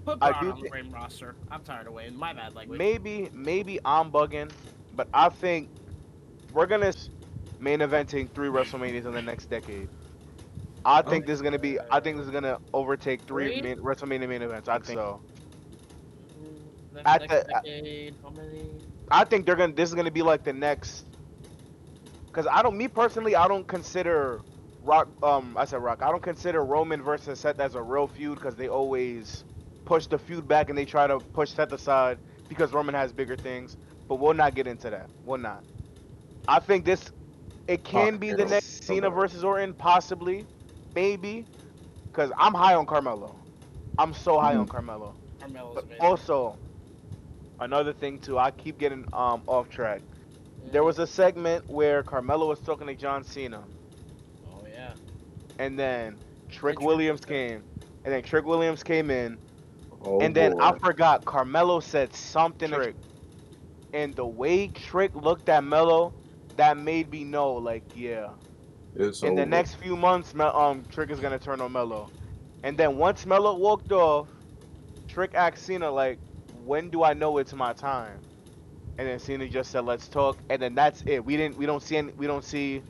Put I Braun do on the thi- main roster. I'm tired of waiting. My bad, like Maybe I'm bugging, but I think we're gonna main eventing 3 WrestleManias in the next decade. I think this is gonna overtake 3 WrestleMania main events. I think so. The At next the- decade, how many? I think they're gonna. This is gonna be like the next. Cause me personally, I don't consider Rock. I said Rock. I don't consider Roman versus Seth as a real feud because they always push the feud back and they try to push Seth aside because Roman has bigger things. But we'll not get into that. We'll not. I think it can be the next Cena versus Orton, possibly, maybe, because I'm high on Carmelo. I'm so high on Carmelo. Carmelo's But amazing. also, another thing too, I keep getting off track. There was a segment where Carmelo was talking to John Cena, Oh yeah. and then Trick Trick Williams came, in, Oh, and then boy. I forgot Carmelo said something to Trick, and the way Trick looked at Melo, that made me know, like, yeah. It's In the over. next few months, Trick is gonna turn on Melo, and then once Melo walked off, Trick asked Cena like, "When do I know it's my time?" And then Cena just said, "Let's talk," and then that's it. We don't see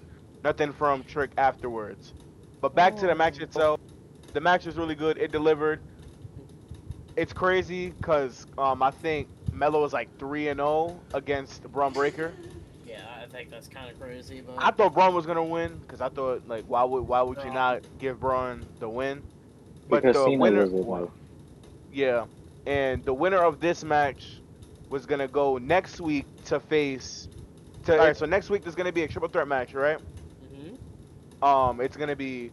nothing from Trick afterwards. But back to the match itself, the match was really good. It delivered. It's crazy because I think Melo was like 3-0 against Braun Breaker. Yeah, I think that's kind of crazy, but I thought Braun was gonna win because I thought like why would you not give Braun the win? But Because the Cena winner, was like, yeah, and the winner of this match was gonna go next week to face. All right, so next week there's gonna be a triple threat match, right? It's gonna be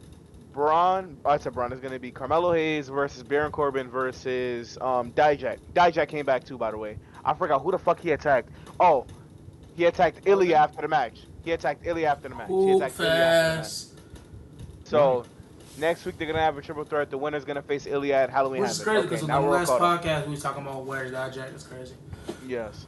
Braun. I said Braun. It's gonna be Carmelo Hayes versus Baron Corbin versus Dijak. Dijak came back too, by the way. I forgot who the fuck he attacked. Oh, he attacked Ilya after the match. He attacked Ilya after the match. So next week they're gonna have a triple threat. The winner's gonna face Ilya at Halloween Which is Havoc. crazy because Okay, on now the we're all last caught up. podcast we was talking about where's Jack. It's crazy. Yes.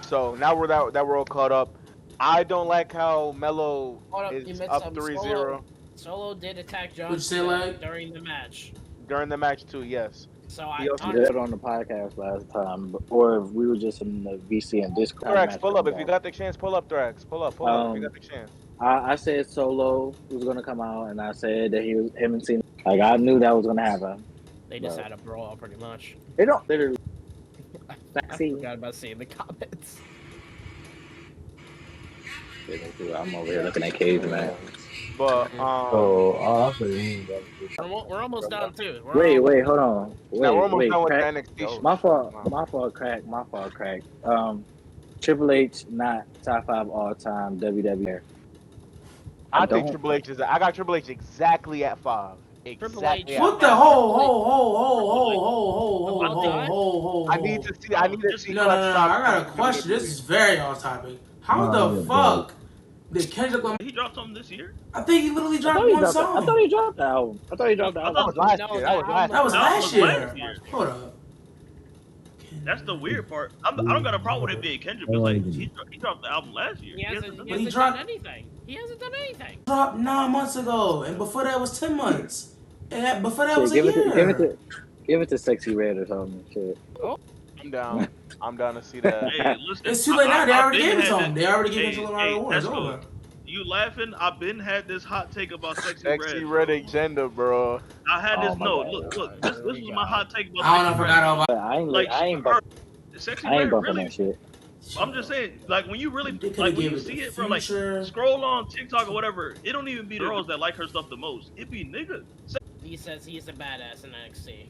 So now we're all caught up. I don't like how Melo Hold up, you is missed up something. 3-0 Solo did attack John Would you say, Cena like- during the match. during the match too. Yes. So He I also we did it on the podcast last time, or if we were just in the VC and Discord. Thrax, pull up if you got the chance. Pull up, Thrax. Pull up if you got the chance. I said Solo was gonna come out, and I said that him and Cena. Like I knew that was gonna happen. They just Right. had a brawl pretty much. They don't literally. I forgot about seeing the comments. I'm over here looking at Cage, man. But I say he ain't got it. We're almost done too. Wait, hold on. now we're almost Wait, done with the Crack. NXT. show. My fault, Crack. Triple H not top 5 all time WWE. I think don't- Triple H is. I got Triple H exactly at 5. Triple Exactly. H. at What the 5. ho? I need to see. I need to see. No, I got a question. This is very off topic. How the fuck did Kendrick Lamar? He dropped something this year? I think he literally I dropped thought he one dropped song. I thought he dropped the album. I thought it was That was last year. That was last. That was That last was year. last year. Hold up. That's the weird part. I don't got a problem with it being Kendrick, but like he dropped the album last year. He hasn't But he done dropped- anything. He hasn't done anything. Dropped 9 months ago, and before that was 10 months, and before that was a Give year. it to Sexy Red or something. Shit. I'm down. I'm down to see that. Hey, listen, It's too late now. They I've already been gave it to had him. this- They already gave it to Hey, Lamar Awards. Tesco, Over. You laughing? I've been had this hot take about Sexy Sexy Red. Red agenda, bro. I had this. Oh my No, God. look. This was my hot take about I don't know. I Sexy forgot Red. all about. But I ain't Like, bumping Sexy Red bumping really. that shit. I'm just saying, like when you really They coulda like when gave you it see to it, bro. Like Future. scroll on TikTok or whatever. It don't even be the girls that like her stuff the most. It be niggas. He says he's a badass in NXT.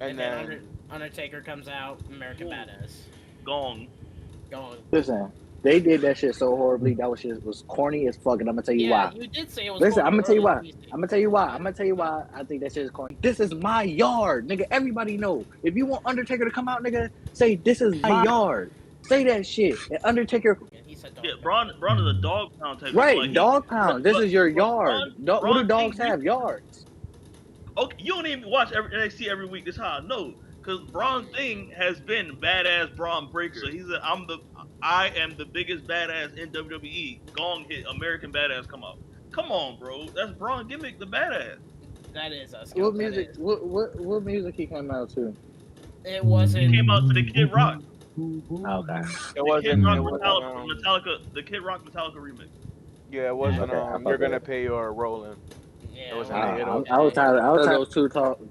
And then then Undertaker comes out, American Badass. Gong. Going. Listen, they did that shit so horribly. That shit was corny as fuck, and I'm gonna tell you Yeah, why. you did say it was. Listen, corny I'm gonna tell you why. earlier. I'm gonna tell you why I think that shit is corny. This is my yard, nigga. Everybody know. If you want Undertaker to come out, nigga, say this is my yard. Say that shit. And Undertaker, Yeah, he said Yeah, dog. Braun is a dog pound type. right? Like, Dog pound. This but- is your but yard. Braun- What do dogs Braun- have? Yards. Okay, you don't even watch NXT every week. That's how I know. Cause Braun thing has been badass Braun Breaker. So I am the biggest badass in WWE. Gong hit American Badass come out. Come on, bro. That's Braun gimmick, the badass. That is us. What that music? is. What music he came out to? It He wasn't. came out to the Kid Rock. Okay. it The wasn't. Kid Rock It wasn't Metallica. The Kid Rock Metallica remix. yeah, it wasn't. Okay, I fuck You're with gonna it. pay your rolling. Yeah, It was it in the wasn't. I was tired. Of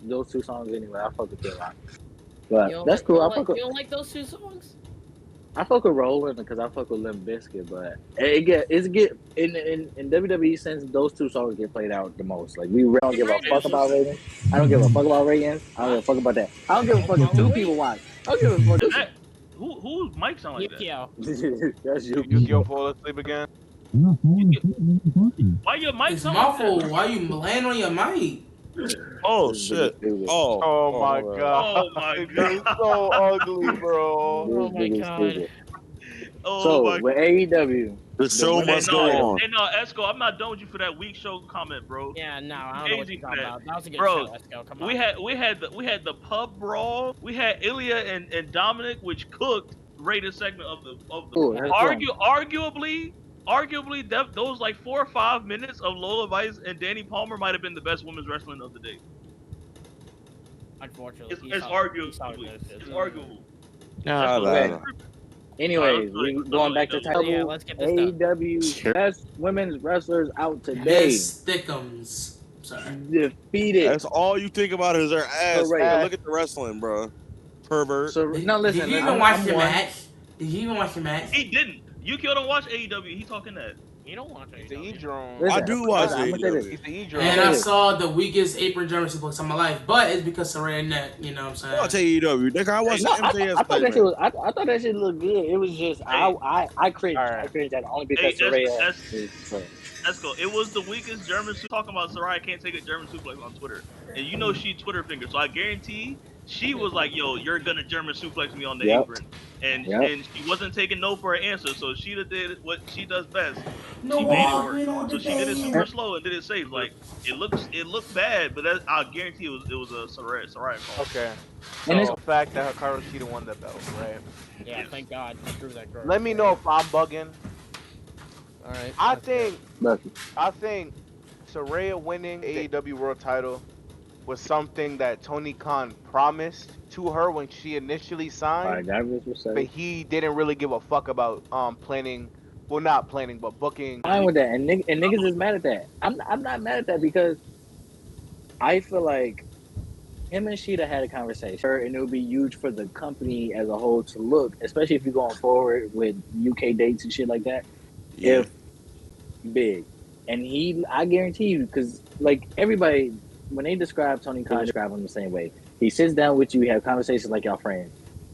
those two songs anyway. I fuck with Kid Rock. But You don't that's like- cool. You I don't fuck like, with. you don't like those two songs? I fuck with Roland because I fuck with Limp Bizkit, but it's get in WWE since those two songs get played out the most. Like we don't give a fuck about ratings. I don't give a fuck about ratings. I don't give a fuck about that. I don't give a fuck if 2 people watch. I don't give a fuck. Is that whose mic sound like that? Yukio. That's you. Yukio fall asleep again. Why your mic It's sound like muffled. that? Why you laying on your mic? Oh shit! Oh, Oh my god. Oh my It's god. so ugly, bro. Oh my god. Oh So my with AEW, the show women- must go on. Hey, no, Esco, I'm not done with you for that weak show comment, bro. Yeah, no, I don't know what you're talking about. That was a good Bro, show. Let's go. Come on. We had the pub brawl. We had Ilya and Dominic, which cooked rated segment of the Ooh, that's arguably those like 4 or 5 minutes of Lola Vice and Danny Palmer might have been the best women's wrestling of the day. Unfortunately, It's arguable. It's arguable. nah. Anyways, we going back to title. Yeah, let's get this done. AEW best women's wrestlers out today. Miss Thickums. Sorry. Defeated. That's all you think about is their ass. Correct. Bro. Look at the wrestling, bro. Pervert. So no, listen. Did you even I'm watch the one. match? Did you even watch the match? He didn't. Yukio don't watch AEW. He talking that. You don't want to. He's the E-drone. Listen, I do watch listen, I'ma say this. AEW. He's the E-drone. And I saw the weakest apron German suplex of my life, but it's because Saraya Net. You know what I'm saying? I'll tell you, nigga, I watched No, the MJS I thought that segment. shit was. I thought that shit looked good. It was just I cringed. Alright. I cringed at it only because Hey, Saraya. that's- Let's go. It was the weakest German talking about Saraya can't take a German suplex on Twitter. And you know she Twitter finger. So I guarantee she was like, yo, you're gonna German suplex me on the Yep. apron. And Yep. and she wasn't taking no for an answer. So she did what she does best. No, She made it walk, work. we don't So she did it debate. super slow and did it safe. Like it looked bad, but I guarantee it was a Saraya call. Okay. And So the fact that Hikaru Shida won the belt, right? Yeah, thank God. Screw that girl. Let me know if I'm bugging. All right. I let's go. think I think Saraya winning AEW World Title was something that Tony Khan promised to her when she initially signed, but he didn't really give a fuck about planning. Well, not planning, but booking. Fine with that, and niggas is mad at that. I'm not mad at that because I feel like him and Sheeta had a conversation, and it would be huge for the company as a whole to look, especially if you're going forward with UK dates and shit like that. Yeah. If big, and I guarantee you, because like everybody, when they describe Tony Khan, describe him the same way. He sits down with you, you have conversations like y'all friends.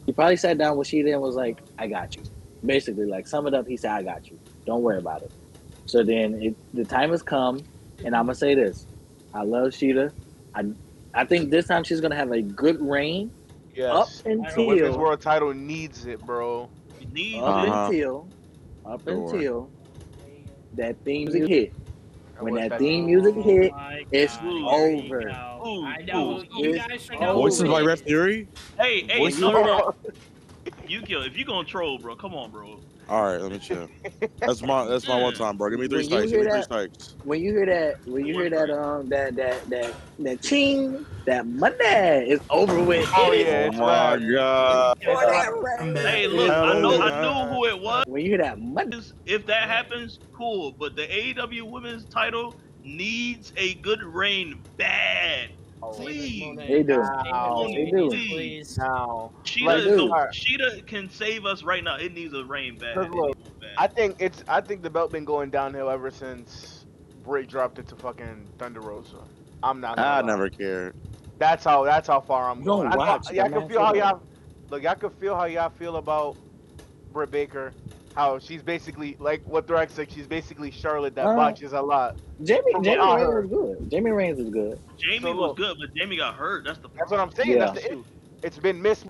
He probably sat down with Sheeta and was like, "I got you." Basically, like sum it up, he said, "I got you. Don't worry about it." So then the time has come, and I'm gonna say this: I love Sheeta. I think this time she's gonna have a good reign Yes. up The women's until World Title needs it, bro. It needs Uh-huh. until that theme music hit. When what's that theme music hit, Oh my it's God, here we over. go. Ooh, I know. ooh, You it's guys should know. Voices by Ref Theory? Hey, Voices no, by Yukio, if you gonna troll, bro, come on, bro. All right, let me chill. That's my one time, bro. Give me 3 When you strikes. hear Give me 3 that- strikes. When you hear that ching, that money is over with. Oh, It is yeah. Oh my god. I'm back. Hey, look, I know who it was. When you hear that money, If that happens, cool. But the AEW Women's Title needs a good reign, bad. Please. They do. They do. Please. Now, Sheeta, Like, is dude. the, Sheeta can save us right now. It needs a reign bad. Cause look, I think the belt been going downhill ever since Britt dropped it to fucking Thunder Rosa. I'm not. gonna I lie. never cared. That's how far I'm You going. don't I watch, y'all dumbass. can feel how y'all look. Y'all can feel how y'all feel about Britt Baker. How she's basically like what Thrax said. She's basically Charlotte that botches a lot. Jamie From Reigns what I was heard. good. Jamie Reigns was good. Jamie So was look. good, but Jamie got hurt. That's the That's problem. what I'm saying. Yeah. That's the issue. It's been missed.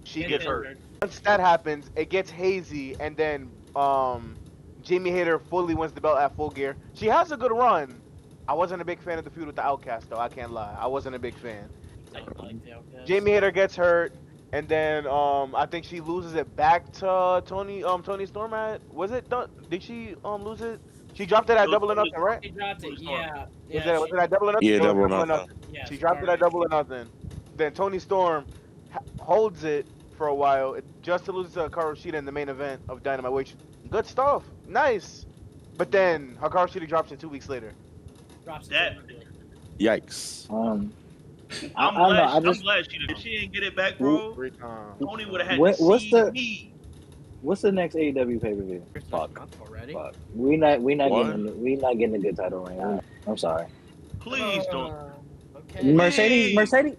She gets hurt. Once that happens, it gets hazy, and then Jamie Hayter fully wins the belt at Full Gear. She has a good run. I wasn't a big fan of the feud with the Outcast, though. I can't lie. I wasn't a big fan. Jamie Hayter gets hurt, and then I think she loses it back to Tony Storm at, was it? Did she lose it? She dropped it at Double or Nothing, right? She dropped it. Yeah. Was it at Double or Nothing? Yeah, It was Double or Nothing. Yeah, She dropped it at Double or Nothing. Then Tony Storm holds it for a while, just to lose to Hikaru Shida in the main event of Dynamite, which good stuff, nice. But then Hikaru Shida drops it 2 weeks later. Drops it That- quickly. Yikes. I'm I don't know. glad. I I'm just glad she did. If she didn't get it back, bro, Tony would have had What's to see the- me. What's the next AEW pay per view? First Fuck. month already. Fuck. We not What? getting a good title reign. I'm sorry. Please don't. Okay. Mercedes was already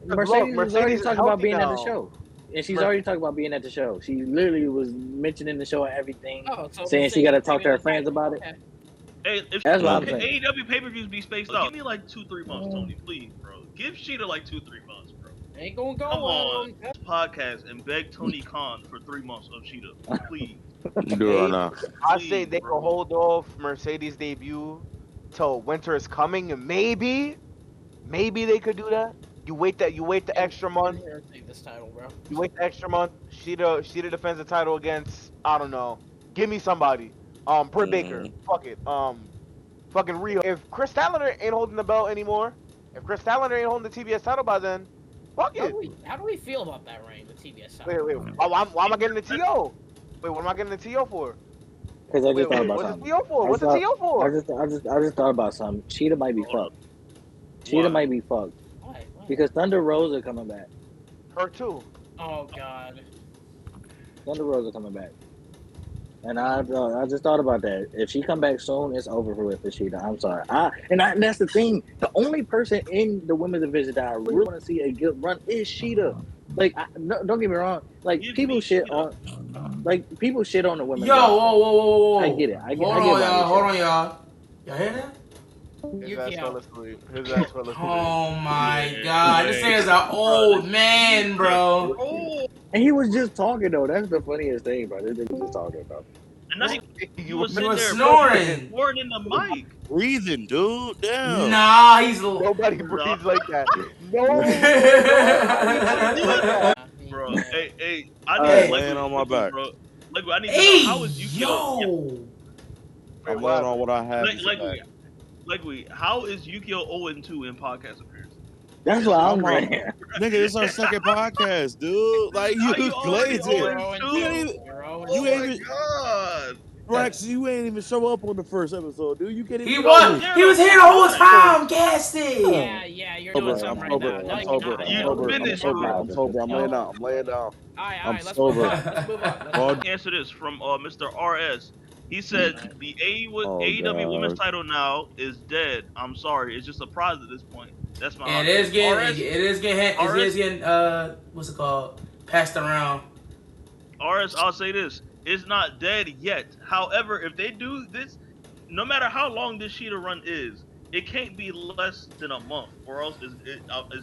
Mercedes is talking about healthy being at now. the show. And she's already talking about being at the show. She literally was mentioning the show and everything, Oh, so saying she got to Mercedes talk to her taking fans the about it. title. Hey, if That's what I'm can saying. AEW pay-per-views be spaced out, give me like 2-3 months, Tony, please, bro. Give Sheeta like 2-3 months, bro. Okay. Ain't gonna go Come on, on. this podcast and beg Tony Khan for 3 months of Sheeta, please. You do it right now. I say Please, they bro. can hold off Mercedes' debut till winter is coming, and maybe they could do that. You wait the extra month. Here, take this title, bro. You wait the extra month. Sheeta defends the title against, I don't know. Give me somebody. Britt Baker. Fuck it. Fucking Rio. If Chris Statlander ain't holding the belt anymore, if Chris Statlander ain't holding the TBS title by then, fuck it. How do we feel about that reign, the TBS title? Wait. Why am I getting the TO? Wait, what am I getting the TO for? Because I just thought about What's the something. TO for? What's the TO for? I just thought about something. Cheetah might be fucked. Cheetah might be fucked Why? because Thunder Rosa coming back. Her too. Oh God. Thunder Rosa coming back. And I just thought about that. If she come back soon, it's over with for Sheeta. I'm sorry. And that's the thing. The only person in the women's division that I really want to see a good run is Sheeta. Like, don't get me wrong. Like people shit on the women. Yo, whoa. I get it. I get Hold on, why y'all. they Hold shit. on, y'all. Y'all hear that? His ass Yukio. fell asleep. His ass fell asleep. Oh my God, this man's an old man, bro. Oh, And he was just talking though. That's the funniest thing, bro. This nigga was just talking about. and now he was He sitting was there snoring. snoring in the mic. Breathing, dude. Damn. Nah, he's. Nobody breathes like that. No. Bro, hey, I Hey. need Laying on my back. bro. Like, I need to Hey, know how is Yukio? yo. I'm laying on what I have. How is Yukio 0-2 in podcast appearances? That's what I'm Come on. saying. Nigga, this our second podcast, dude. Like How you already glazed it. 0-2? You ain't even, Oh You my ain't even- God. Rex, you ain't even show up on the first episode, dude. You can't even. He know was. me. He was here the whole time, casting. Yeah, you're doing something right now. No, you're not. I'm sober. I'm laying down. All Alright, let's sober. move on. Let's move on. Oh, Answer this from Mr. RS. He said the AEW God. Women's title now is dead. I'm sorry, it's just a prize at this point. That's my. And it is getting. RS, It is getting. What's it called? Passed around. RS, I'll say this: it's not dead yet. However, if they do this, no matter how long this Sheeta run is, it can't be less than a month, or else it's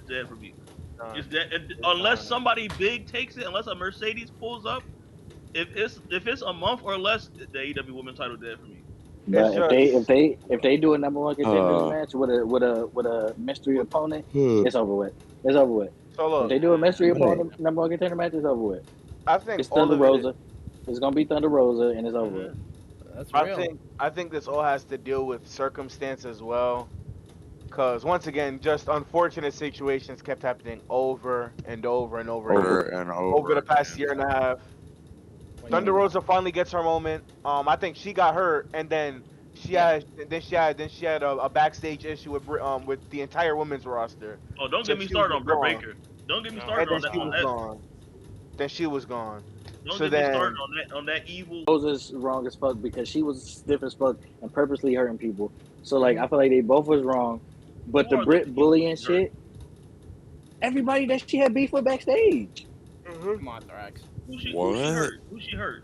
dead for me. It's dead unless somebody big takes it. Unless a Mercedes pulls up. If it's a month or less, the AEW Women's title dead for me. But if they do a number one contenders match with a mystery opponent, it's over with. It's over with. So look, If they do a mystery opponent number one contender match, it's over with. I think It's all Thunder of it. Rosa. It's gonna be Thunder Rosa, and it's over with. That's real. I think this all has to deal with circumstance as well. Because once again, just unfortunate situations kept happening over and over and over over the past year and a half. Thunder Rosa finally gets her moment. I think she got hurt, and then she had a backstage issue with the entire women's roster. Oh, don't get me started on Britt Baker. Don't get me started on that. Then she was gone. Don't So get me then- started on that evil. Rosa's wrong as fuck because she was stiff as fuck and purposely hurting people. So like I feel like they both was wrong. But the Brit bullying shit, everybody that she had beef with backstage. Come on, Thrax. Who she hurt?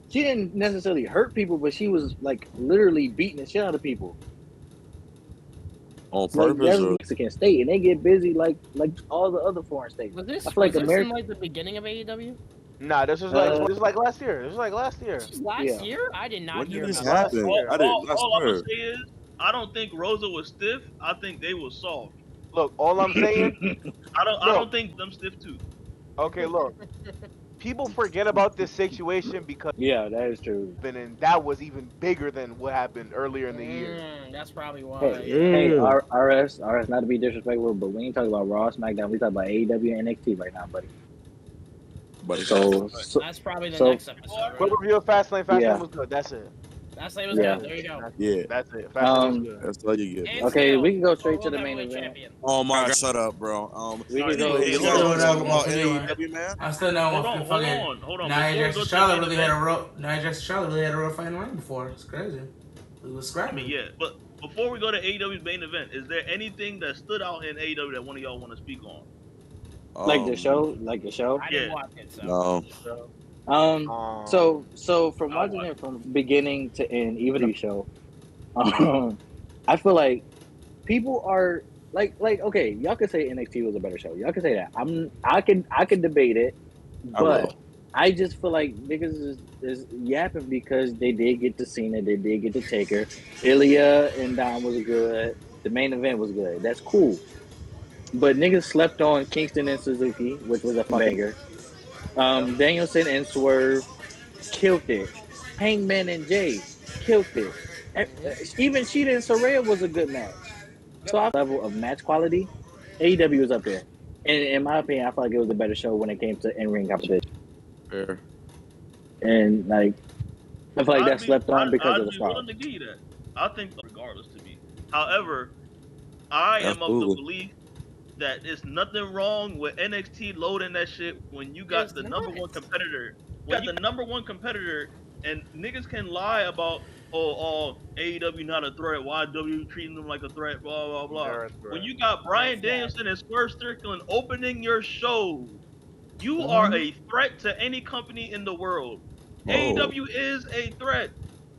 She didn't necessarily hurt people, but she was like literally beating the shit out of people. On Like, purpose. that's a Mexican state, and they get busy like all the other foreign states. Was this, I feel like in America. like the beginning of AEW? Nah, this was like last year. This was like last year. This was last year? I did not When hear did this about happen? that. I didn't. I All I'm swear. gonna say is, I don't think Rosa was stiff. I think they was soft. Look, all I'm saying. I don't think them stiff too. Okay, look. People forget about this situation because Yeah, that is true. and that was even bigger than what happened earlier in the year. That's probably why. Hey, RS, not to be disrespectful, but we ain't talking about Raw, SmackDown. We talking about AEW and NXT right now, buddy. But So That's probably the so- next episode. Quick Right? review of Fastlane. Yeah. Fastlane was good. That's it. That's same as Yeah. that. There you go. Yeah, That's it. Fashion was good. that's all you get. And Bro. Okay, still, we can go straight to World the main Heavyweight event. Champion. Oh my god, shut up, bro. We All can right, go. Hey, hey, y'all hold don't on. talk about Anyway. AEW, man. I still know Hold what on, hold fucking on, hold on. Nia Before we Jax go and to the Charlotte main really had a event, real Nia Jax and Charlotte really had a real fight in the ring before. It's crazy. We was I scrapping. mean, yeah, but before we go to AEW's main event, is there anything that stood out in AEW that one of y'all want to speak on? Like the show, like the show. I didn't Yeah. watch it, so. No. So from I'll watching watch it from beginning to end, even the show, I feel like people are like okay, y'all can say NXT was a better show. Y'all can say that. I can debate it, I but will. I just feel like niggas is yapping because they did get to Cena, they did get to Taker. Ilya and Dom was good. The main event was good. That's cool. But niggas slept on Kingston and Suzuki, which was a banger. Danielson and Swerve killed it. Hangman and Jay killed it. Even Sheeta and Soraya was a good match. So our level of match quality, AEW was up there. And in my opinion, I feel like it was a better show when it came to in-ring competition. Fair. And like, I feel like I'd that slept on because of the I'd be stars. willing to give you that. I think regardless to me. However, I am of the Absolutely. belief that it's nothing wrong with NXT loading that shit when you got It's the not. number one competitor. When you got the number one competitor, and niggas can lie about AEW not a threat, why WWE treating them like a threat, blah blah blah. They're a threat. When you got Bryan Danielson and Swerve Strickland opening your show, you are a threat to any company in the world. Oh. AEW is a threat.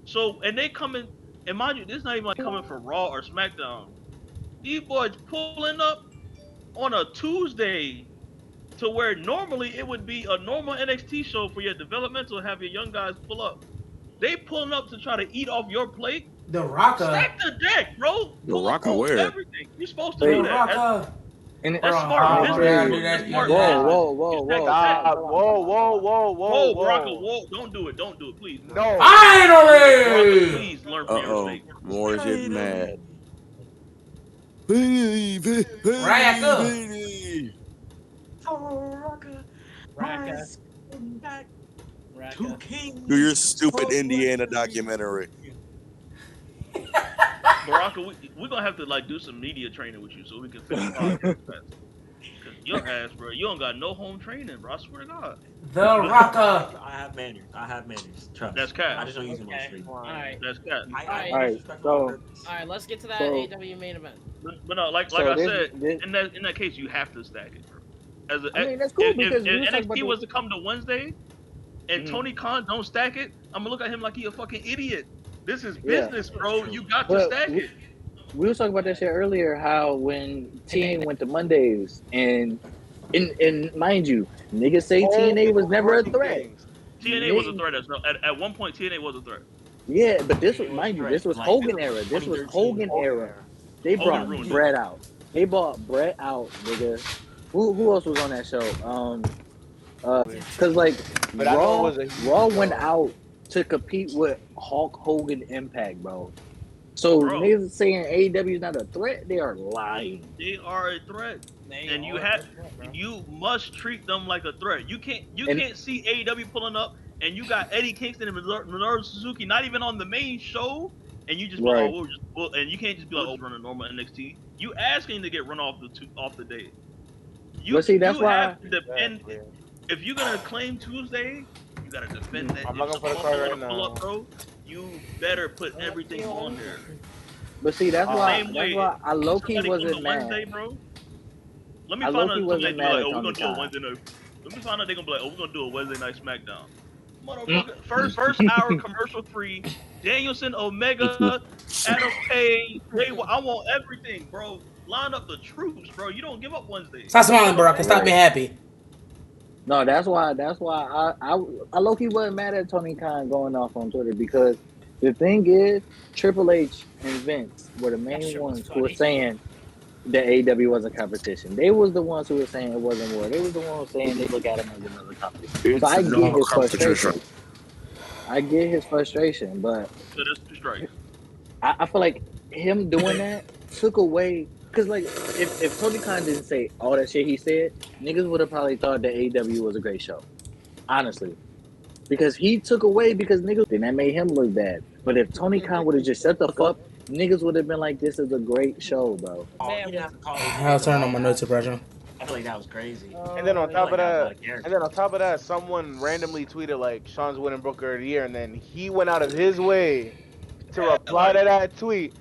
So, and they coming, and mind you, this is not even like coming from Raw or SmackDown. These boys pulling up on a Tuesday to where normally it would be a normal NXT show for your developmental, have your young guys pull up. They pulling up to try to eat off your plate. The Rocka. Stack the deck, bro. The Pull up Rocka on where? everything. You're supposed to Wait. do The that. Rocka. And That's Bro, smart oh, business. yeah, bro. do that, That's yeah, smart do that. business. Whoa. Whoa, Baraka, whoa, don't do it, please. Bro. No. Baraka, Finally! please learn from your Uh-oh. mistake. Moore's getting mad. Raka. Raka. Do your stupid Indiana documentary. Baraka, we're gonna have to like do some media training with you so we can finish the podcast. Cause your ass, bro, you don't got no home training, bro. I swear to God. The Rocka. I have manners. Trust. That's cat. I just don't use them on the Okay. street. Alright. That's cat. Alright, so Alright, let's get to that So- AEW main event. But no, like So I this- said, this- in that case, you have to stack it, bro. I mean that's cool if because we was talking NXT about was to come to Wednesday, and Mhm. Tony Khan don't stack it, I'm gonna look at him like he a fucking idiot. This is Yeah. business, bro. You got to But stack it. we was talking about that shit earlier. How when TNA went to Mondays and mind you, niggas say TNA was never a threat. TNA was a threat. At one point, TNA was a threat. Yeah, but this was mind you, this was Hogan era. This was Hogan era. They Hogan brought ruined it. Brett out. They brought Brett out, nigga. Who else was on that show? Cause like But I know Raw, it was a huge Raw show. went out to compete with Hulk Hogan Impact, bro. So Bro. niggas saying AEW is not a threat, they are lying. They are a threat, and you must treat them like a threat. You can't see AEW pulling up, and you got Eddie Kingston and Minoru Suzuki not even on the main show, and you just be Right. like, and you can't just be like, oh, run a normal NXT. You asking to get run off the day. But see, that's you why- have to defend. If you're gonna claim Tuesday, you gotta defend that. I'm If not gonna put a someone card right wanna pull now. up, bro, you better put everything on there. But see, that's why Same way, I low key Somebody wasn't come to Wednesday, mad. bro. Let me I find out low-key if wasn't somebody be mad like, at oh, we're Tony gonna do a Khan. Wednesday night. Let me find out they're gonna be like, oh, we're gonna do a Wednesday night SmackDown. Mm. Motherfucker, first hour commercial free. Danielson, Omega, Adam Page, I want everything, bro. Line up the troops, bro. You don't give up Wednesday. Stop smiling, Baraka. Stop being happy. No, that's why I low key wasn't mad at Tony Khan going off on Twitter because the thing is Triple H and Vince were the That main shit was ones who were funny. saying that AEW wasn't competition. They was the ones who were saying it wasn't war. They was the ones saying they look at him as another company. So I get his frustration. I get his frustration, but So that's two strikes. I feel like him doing that took away. Because, like, if Tony Khan didn't say all that shit he said, niggas would have probably thought that AEW was a great show. Honestly. Because he took away because niggas, and that made him look bad. But if Tony Khan would have just shut the fuck, niggas would have been like, "This is a great show, bro." Oh, you didn't have to call it. I'll turn on my note suppression. I feel like that was crazy. And then on I top feel of like was that, out of character. and then on top of that, someone randomly tweeted like Sean's winning Booker of the Year, and then he went out of his way to reply to that tweet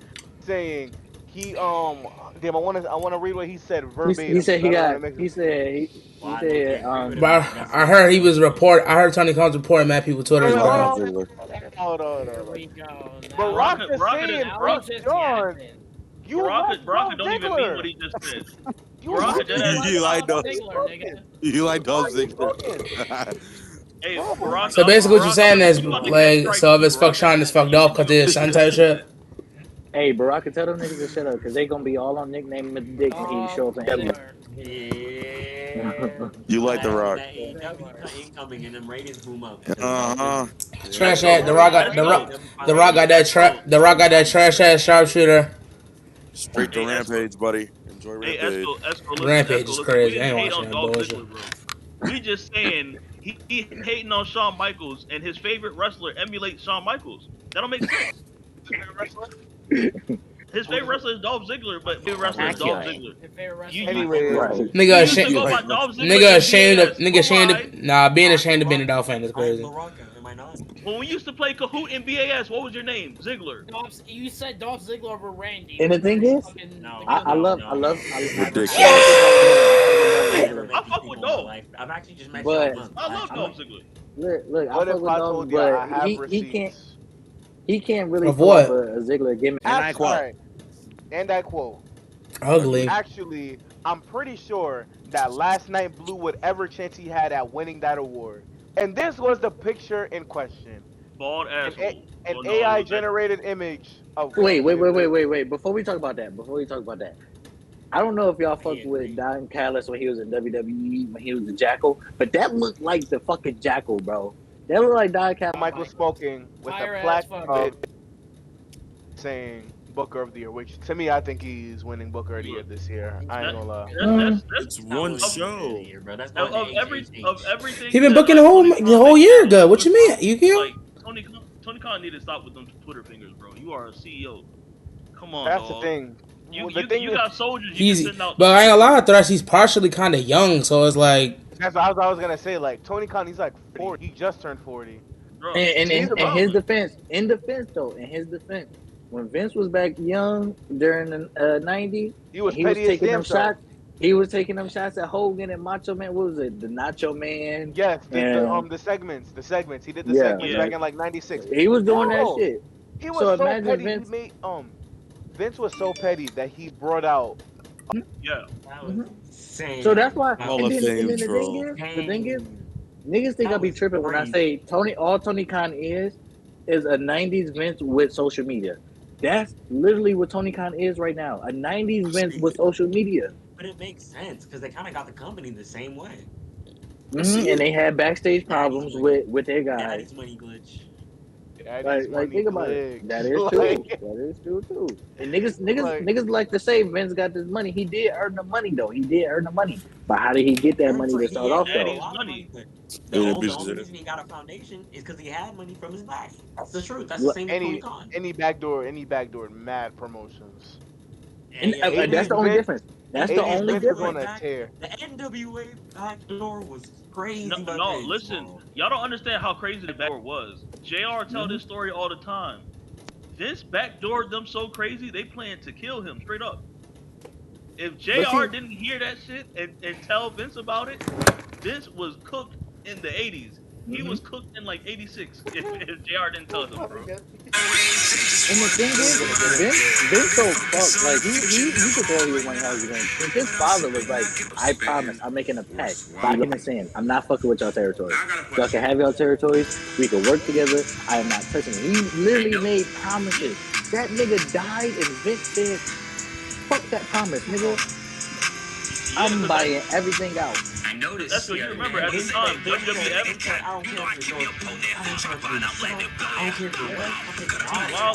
saying damn, I wanna read what he said verbatim. He said he I don't got. wanna He said he said But I heard he was report. I heard Tony Khan's reporting mad people Twitter as Hold well. on, Ziggler. hold on. Here we go. But Rock is saying, Now it's just John, yapping. you Baraka like don't even mean what he just said. Baraka like just- You like Dolph those? Ziggler, nigga. You like Dolph Ziggler? Hey, Baraka, So basically, what you're Baraka, saying is you about to like, get so if it's strike fuck Sean, it's fuck Dolph because it's son type shit. Hey, Baraka, tell them niggas to shut up, because they gonna be all on nickname Mr. Dick when he show up in heaven. Yeah. You like The Rock? That AEW incoming and them ratings boom up. Trash ass. The Rock got the Rock got that trash ass sharpshooter. Straight to Rampage, buddy. Enjoy Hey, Rampage. Esco, listen, Rampage Esco, is listen, crazy. We I ain't didn't hate watching on that Dolph bullshit. Ziggler, bro. We just saying he hating on Shawn Michaels and his favorite wrestler emulates Shawn Michaels. That don't make sense. His favorite wrestler is Dolph Ziggler, but his favorite wrestler is Dolph Ziggler. Your favorite wrestler. You- Anyway, Right. Nigga You used to ashamed. go by Dolph Ziggler Nigga and ashamed of. BS. Nigga ashamed Why? of. Nah, being ashamed of being a Dolph fan is I'm crazy. Baraka, am I not? When we used to play Kahoot in BAS, what was your name? Ziggler. You said Dolph Ziggler over Randy. And the thing is, No. I love. Ridiculous. I fuck with Dolph. I've actually just met But- Shawn I love once. Dolph Ziggler. Look, I what fuck if with I Dolph, told you I have but he receipts? can't really Of pull what? off a Ziggler gimmick. And I quote. Alright. And I quote. Ugly. Actually, I'm pretty sure that Last Night Blue would ever chance he had at winning that award. And this was the picture in question. Bald asshole. An Oh, no, AI that- generated image of Wait. Before we talk about that, I don't know if y'all fucked with Don Callis when he was in WWE, when he was the Jackal, but that looked like the fucking Jackal, bro. That looked like Don Callis. Michael Spoken with Fire a ass plaque fuck. saying Booker of the Year, which to me I think he's winning Booker of the Year this year. I ain't gonna lie. That's It's one show. Bro. That's of, not of everything. He been that, booking like, the Tony whole Khan year makes, ago. What you mean? You kill? Like Tony Khan need to stop with them Twitter fingers, bro. You are a CEO. Come on, That's dog. the thing. You, The you, thing you is- got soldiers. You He's, can send out. but I ain't gonna lie, Thrash. He's partially kind of young, so it's like That's what I was gonna say. Like Tony Khan, he's like 40. He just turned 40. bro, And He's in above his it. defense, in his defense, when Vince was back young during the '90s, He was he was petty as taking damn them shots. He was taking them shots at Hogan and Macho Man. What was it? The Nacho Man. Yes, Yeah. the segments. He did the Yeah. segments Yeah. back in like '96. He was doing that Bro, shit. He was So so, imagine petty. Vince- He made Vince was so petty that he brought out. yeah. That was insane. So that's why. Hall And of then, and Fame then troll. the thing is, niggas think I be tripping when I say all Tony Khan is a '90s Vince with social media. That's literally what Tony Khan is right now. A '90s Vince with social media. But it makes sense because they kind of got the company the same way. And they had backstage problems with their guys. Daddy's money glitch. Like think about it. That is true. Like, That is true too. And niggas like to say Vince got this money. He did earn the money though. He did earn the money. But how did he get that money to start off Daddy's though? money. The Yeah, only business. reason he got a foundation is because he had money from his back. That's the truth. That's the same with Tony Khan. any backdoor, mad promotions. And that's the only difference. That's the 80s only Vince was on difference. a tear. The NWA backdoor was crazy. No, but no, big, listen. bro. Y'all don't understand how crazy the backdoor was. JR tell this story all the time. Vince backdoored them so crazy, they planned to kill him straight up. If JR didn't hear that shit and tell Vince about it, Vince was cooked in the 80s. He was cooked in like 86 if JR didn't tell him, bro. And the thing is, Vince so fucked. Like he could tell he was one hell of a game. His father was like, I promise, I'm making a pact. I'm in the sand. I'm not fucking with y'all territory. Y'all can have y'all territories. We can work together. I am not touching it. He literally made promises. That nigga died and Vince said, fuck that promise, nigga. I'm buying everything out. That's what you remember at the time. WWF. I don't care if you're Wow,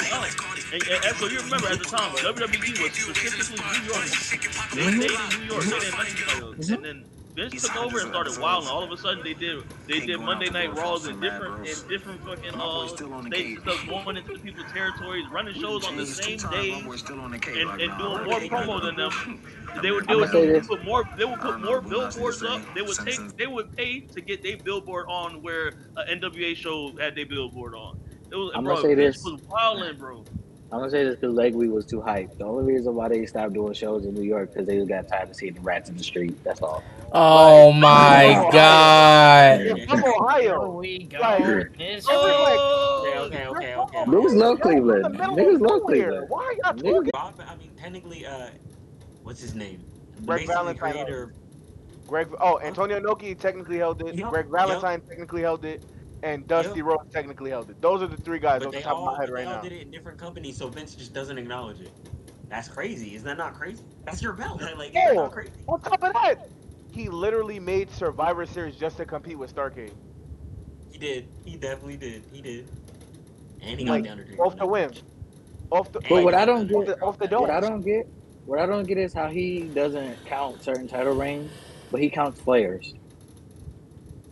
and so you remember at the time, WWE was specifically New York. They stayed in New York. They didn't mess with anybody else. And then Vince took over and started wilding. All of a sudden, they did Monday Night Raws in different fucking states and stuff, going into the people's territories, running shows on the same day, and doing more promo than them. They would put more billboards up. They would pay to get their billboard on where an NWA show had their billboard on. It was, I'm bro, gonna say Vince this. was wilding, bro. I'm gonna say this because Legweed was too hyped. The only reason why they stopped doing shows in New York because they got tired of seeing the rats in the street. That's all. Oh my god. I'm Ohio. Here we go. Like, This Okay. Niggas love Cleveland. Niggas love Cleveland. Cleveland. Why y'all Niggas- talking? Bob, I mean, technically, what's his name? Greg Basically Valentine. creator. Antonio Inoki technically held it. Yep, Greg Valentine technically held it. And Dusty Rhodes technically held it. Those are the three guys But off the they top of my all, head they right all now. did it in different companies, so Vince just doesn't acknowledge it. That's crazy. Is that not crazy? That's your belt. Like, it's not crazy. On top of that, he literally made Survivor Series just to compete with Starrcade. He did. He definitely did. He did. And he Like, got the Undertaker. off the whim. Off the. But what I don't Off get, off the what dome. I don't get is how he doesn't count certain title reigns, but he counts Flair's.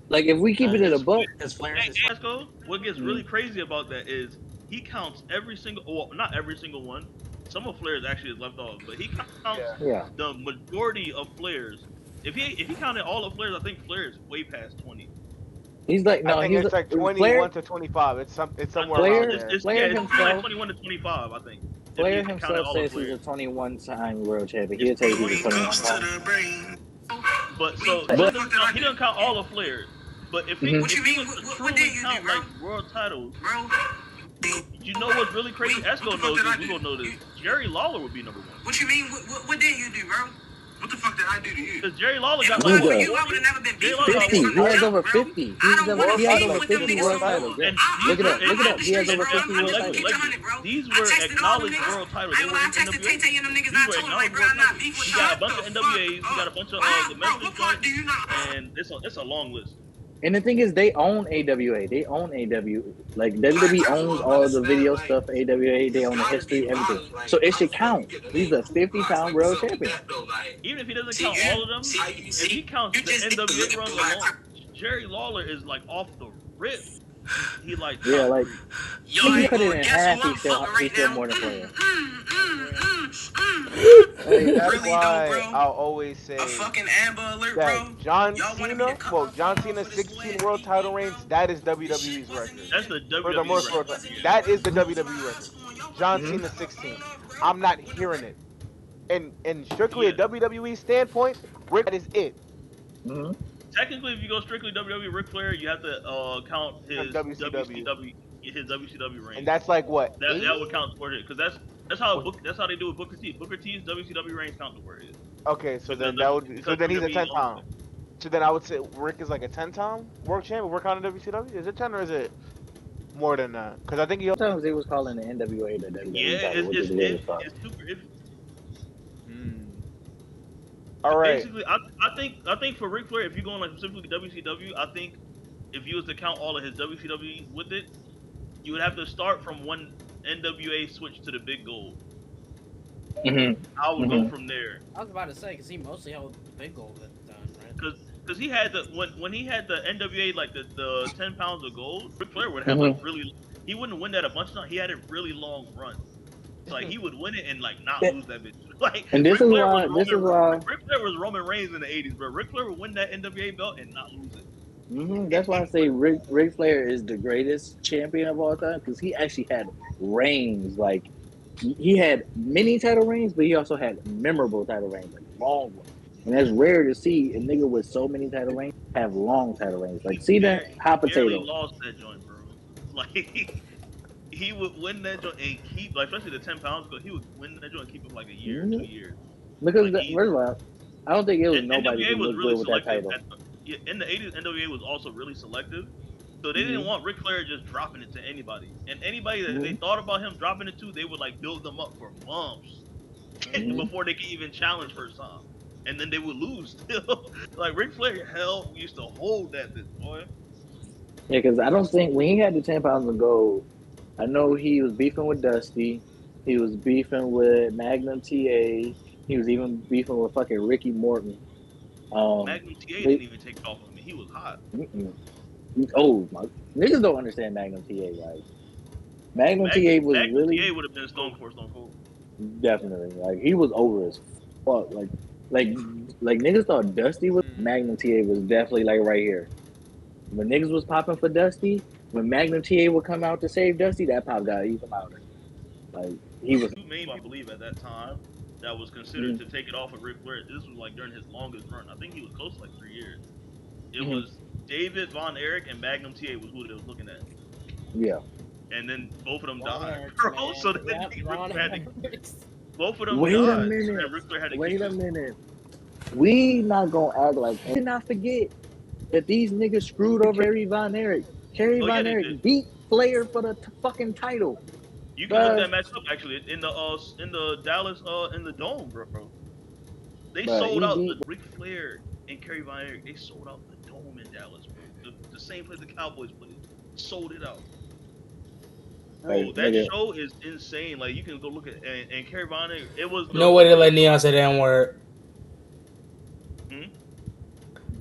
Like if we keep it in a book, Because Flair Hey, is Esco, what gets really crazy about that is he counts every single, well, not every single one. Some of Flair's actually is left off, but he counts yeah. the majority of Flair's. If he counted all of Flair's, I think Flair is way past 20. He's like I no, think he's it's like 21 Flair, to 25. It's somewhere Flair- around there. It's Flair like himself- 21 to 25, I think. If Flair he counted himself all of says he's a Flair's. 21-time world champion. He'll tell you he's a 21-time. But so But- he doesn't count all of Flair's. But if he, Mhm. if he was to truly count like world titles, you know what's really crazy? Esco knows this. We gonna know this. Jerry Lawler would be number one. What you mean? What did you do, bro? What the fuck did I do to you? Because Jerry Lawler got Who like does? You, I would have never been Jerry beefing Lawler with 50. niggas He from has the over jump, bro. 50. I don't want He has beef over with them 50 niggas world from titles. Yeah. And Look it up. I'm Look it out up. the He has streets, over bro. 50 I'm world just titles. keep telling it, bro. These I were texted all them acknowledged niggas. world titles. Hey, They when I weren't texted NWA. Tay-Tay and them niggas, These I were told them, like, acknowledged bro, world I'm not titles. beef with You got a y'all. bunch of NWAs. You got a bunch of Why, bro, domestic what part do joints, you not? and it's a long list. And the thing is, they own AWA. They own AW. Like WWE owns all the video stuff. AWA. They own the history, everything. So it should count. He's a 50-time world champion. Even if he doesn't count all of them, if he counts the NWA runs alone, Jerry Lawler is like off the rip. He like Yeah, top like three. Yo, if you hey, put it in guess half, who I'm he's still fucking right now? more than Flair. Hey, that's Really why though, bro? I'll always say A fucking Amber Alert, that bro. John Y'all wanna be Cena, the cover John photo Cena's for this 16 way? world title reigns, that is WWE's record. That's the For the WWE most world, record. that is the WWE record. John Cena 16. I'm not hearing it. And strictly a WWE standpoint, Rick, that is it. Mm-hmm. Technically, if you go strictly WWE, Ric Flair, you have to count his WCW. WCW reign. And that's like what? that 80? would count for it because that's how they do with Booker T. Booker T's WCW reigns count towards it. Okay, so then Because that would because so then he's a WWE 10 owns time. it. So then I would say Rick is like a 10-time world champion. We're counting WCW. Is it 10 or is it more than that? Because I think he. Sometimes they was calling the NWA the WWE Yeah, title, which is weird as fuck. it's super. All right. Basically, I think for Ric Flair, if you're going like specifically WCW, I think if you was to count all of his WCW with it, you would have to start from when NWA switched to the big gold. Mm-hmm. I would go from there I was about to say, because he mostly held the big gold at the time, right? because he had the when he had the NWA like the 10 pounds of gold, Ric Flair would have like really, he wouldn't win that a bunch of times. He had a really long run. Like he would win it and like not lose that bitch. Like And this Ric is Flair why. was This is why. Ric Flair was Roman Reigns in the 80s, bro. Ric Flair would win that NWA belt and not lose it. That's why I say Ric Flair is the greatest champion of all time because he actually had reigns. Like he had many title reigns, but he also had memorable title reigns, like long ones. And that's rare to see a nigga with so many title reigns have long title reigns. Like see that hot Barely potato. lost that joint, bro. Like he would win that joint and keep, like especially the 10 pounds ago, he would win that joint and keep it like a year, 2 years. Because Like, first of all, I don't think it was And nobody NWA who was looked really good with that selective. title. In the 80s, NWA was also really selective. So they didn't want Ric Flair just dropping it to anybody. And anybody that they thought about him dropping it to, they would like build them up for months before they could even challenge for some. And then they would lose still. Like Ric Flair used to hold that bitch, boy. Yeah, because I don't think when he had the 10 pounds of gold, I know he was beefing with Dusty. He was beefing with Magnum TA. He was even beefing with fucking Ricky Morton. Magnum TA they- didn't even take it off of me. He was hot. Oh my, niggas don't understand Magnum TA. Like Magnum TA was Magnum really TA would have been Stone Cold. definitely like he was over as fuck. Like niggas thought Dusty was Magnum TA was definitely like right here. When niggas was popping for Dusty, when Magnum TA would come out to save Dusty, that pop got even louder. Like he was. Two main people, I believe, at that time that was considered to take it off of Ric Flair. This was like during his longest run. I think he was close to like 3 years. It was David Von Erich and Magnum TA was who they was looking at. Yeah. And then both of them Von died. Erich, Bro, man. so then Yep, Ric Von Flair had to, Erich. both of them Wait died. a So then minute. Ric Flair had to Wait kick a his- minute. We not gonna act like. Did not forget that these niggas screwed over Kerry Von Erich. Kerry Oh, yeah, Von they Erich did. beat Flair for the fucking title. You can look that match up actually in the Dallas in the Dome, bro. They Bruh, sold he out beat- the Ric Flair and Kerry Von Erich. They sold out the Dome in Dallas, bro. The same place the Cowboys played. Sold it out. Bro, Hey, that nigga. show is insane. Like you can go look at and Kerry Von Erich. It was No way to let Neon say the N word. Hmm?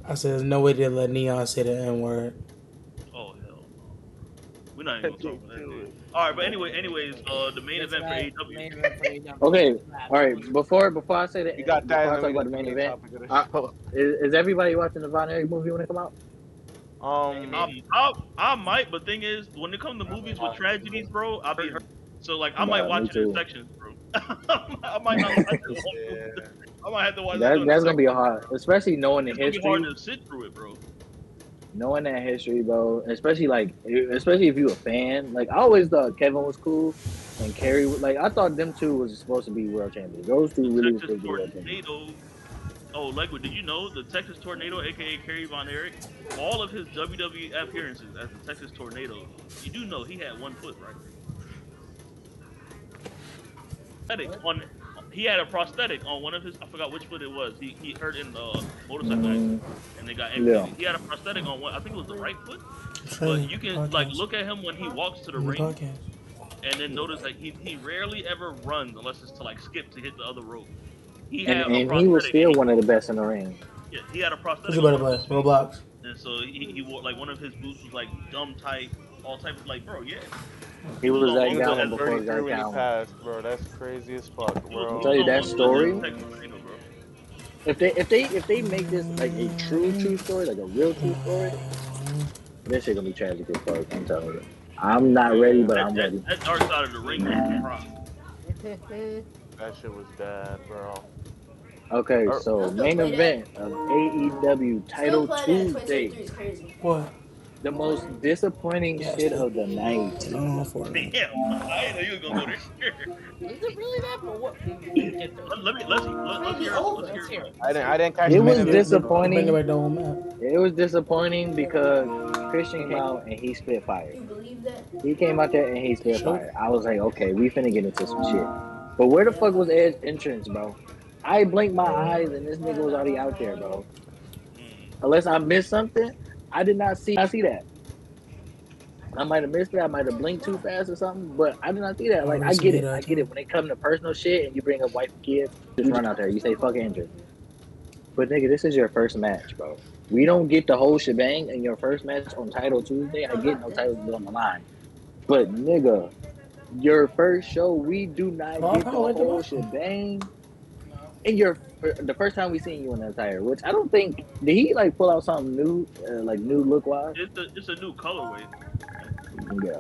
I said there's no way to let Neon say the N word. Oh hell no. We're not even gonna talk about that. Dude. All right, but anyways, the main event for AEW. Main event for AEW. Okay, all right. Before I say that, You got that. before I and talk then about we the main got event, topic of the show. is everybody watching the Von Erich movie when it come out? I might, but thing is, when it comes to movies with tragedies, bro, I'll be hurt. So like, I might Yeah, watch me it in too. sections, bro. I might not watch it. Yeah. I might have to watch it. That's gonna be hard, especially knowing the It's gonna be history. hard to sit through it, bro. Knowing that history, bro, especially if you a fan. Like I always thought Kevin was cool, and Kerry. Like I thought them two was supposed to be world champions. Those two really were Texas supposed to be world champions. Tornado. Oh, Legwood, did you know the Texas Tornado, aka Kerry Von Erich, all of his WWE appearances as the Texas Tornado, you do know he had one foot, right? He had a prosthetic on one of his. I forgot which foot it was. He hurt in the motorcycle accident, and they got amputated. Yeah. He had a prosthetic on one. I think it was the right foot. But you can like look at him when he walks to the ring, and then notice that he rarely ever runs unless it's to like skip to hit the other rope. And he was still one of the best in the ring. Yeah, he had a prosthetic. Who's better play? Roblox. And so he wore like one of his boots was like dumb tight, all type of like, bro, yeah. He was Zach He Gallen was before 33 Zach when he Gallen. passed, bro. That's crazy as fuck, bro. I'll tell you that story. Texas Tornado, bro. If they make this like a true story, like a real true story, this shit gonna be tragic as fuck. I'm telling you. I'm not ready, but I'm ready. That dark side of the ring was rough. That shit was bad, bro. Okay, so main event of AEW Title Tuesday. What? The most disappointing shit of the night. Damn, I didn't know you were gonna go there. Is it really that? But what? Let's hear it. I didn't catch It the was minute. disappointing. Right the whole map. It was disappointing because Christian came out and he spit fire. He came out there and he spit fire. I was like, okay, we finna get into some shit. But where the fuck was Edge's entrance, bro? I blinked my eyes and this nigga was already out there, bro. Unless I missed something, I did not see that. I might have missed it. I might have blinked too fast or something, but I did not see that. Like, I get it. I get it. When it comes to personal shit and you bring up wife and kids, just run out there. You say, fuck entrance. But nigga, this is your first match, bro. We don't get the whole shebang in your first match on Title Tuesday. I get no titles on the line. But nigga, your first show, we do not get the whole shebang. And the first time we seen you in that attire, which I don't think, did he like pull out something new, like new look wise? It's a new colorway. Yeah.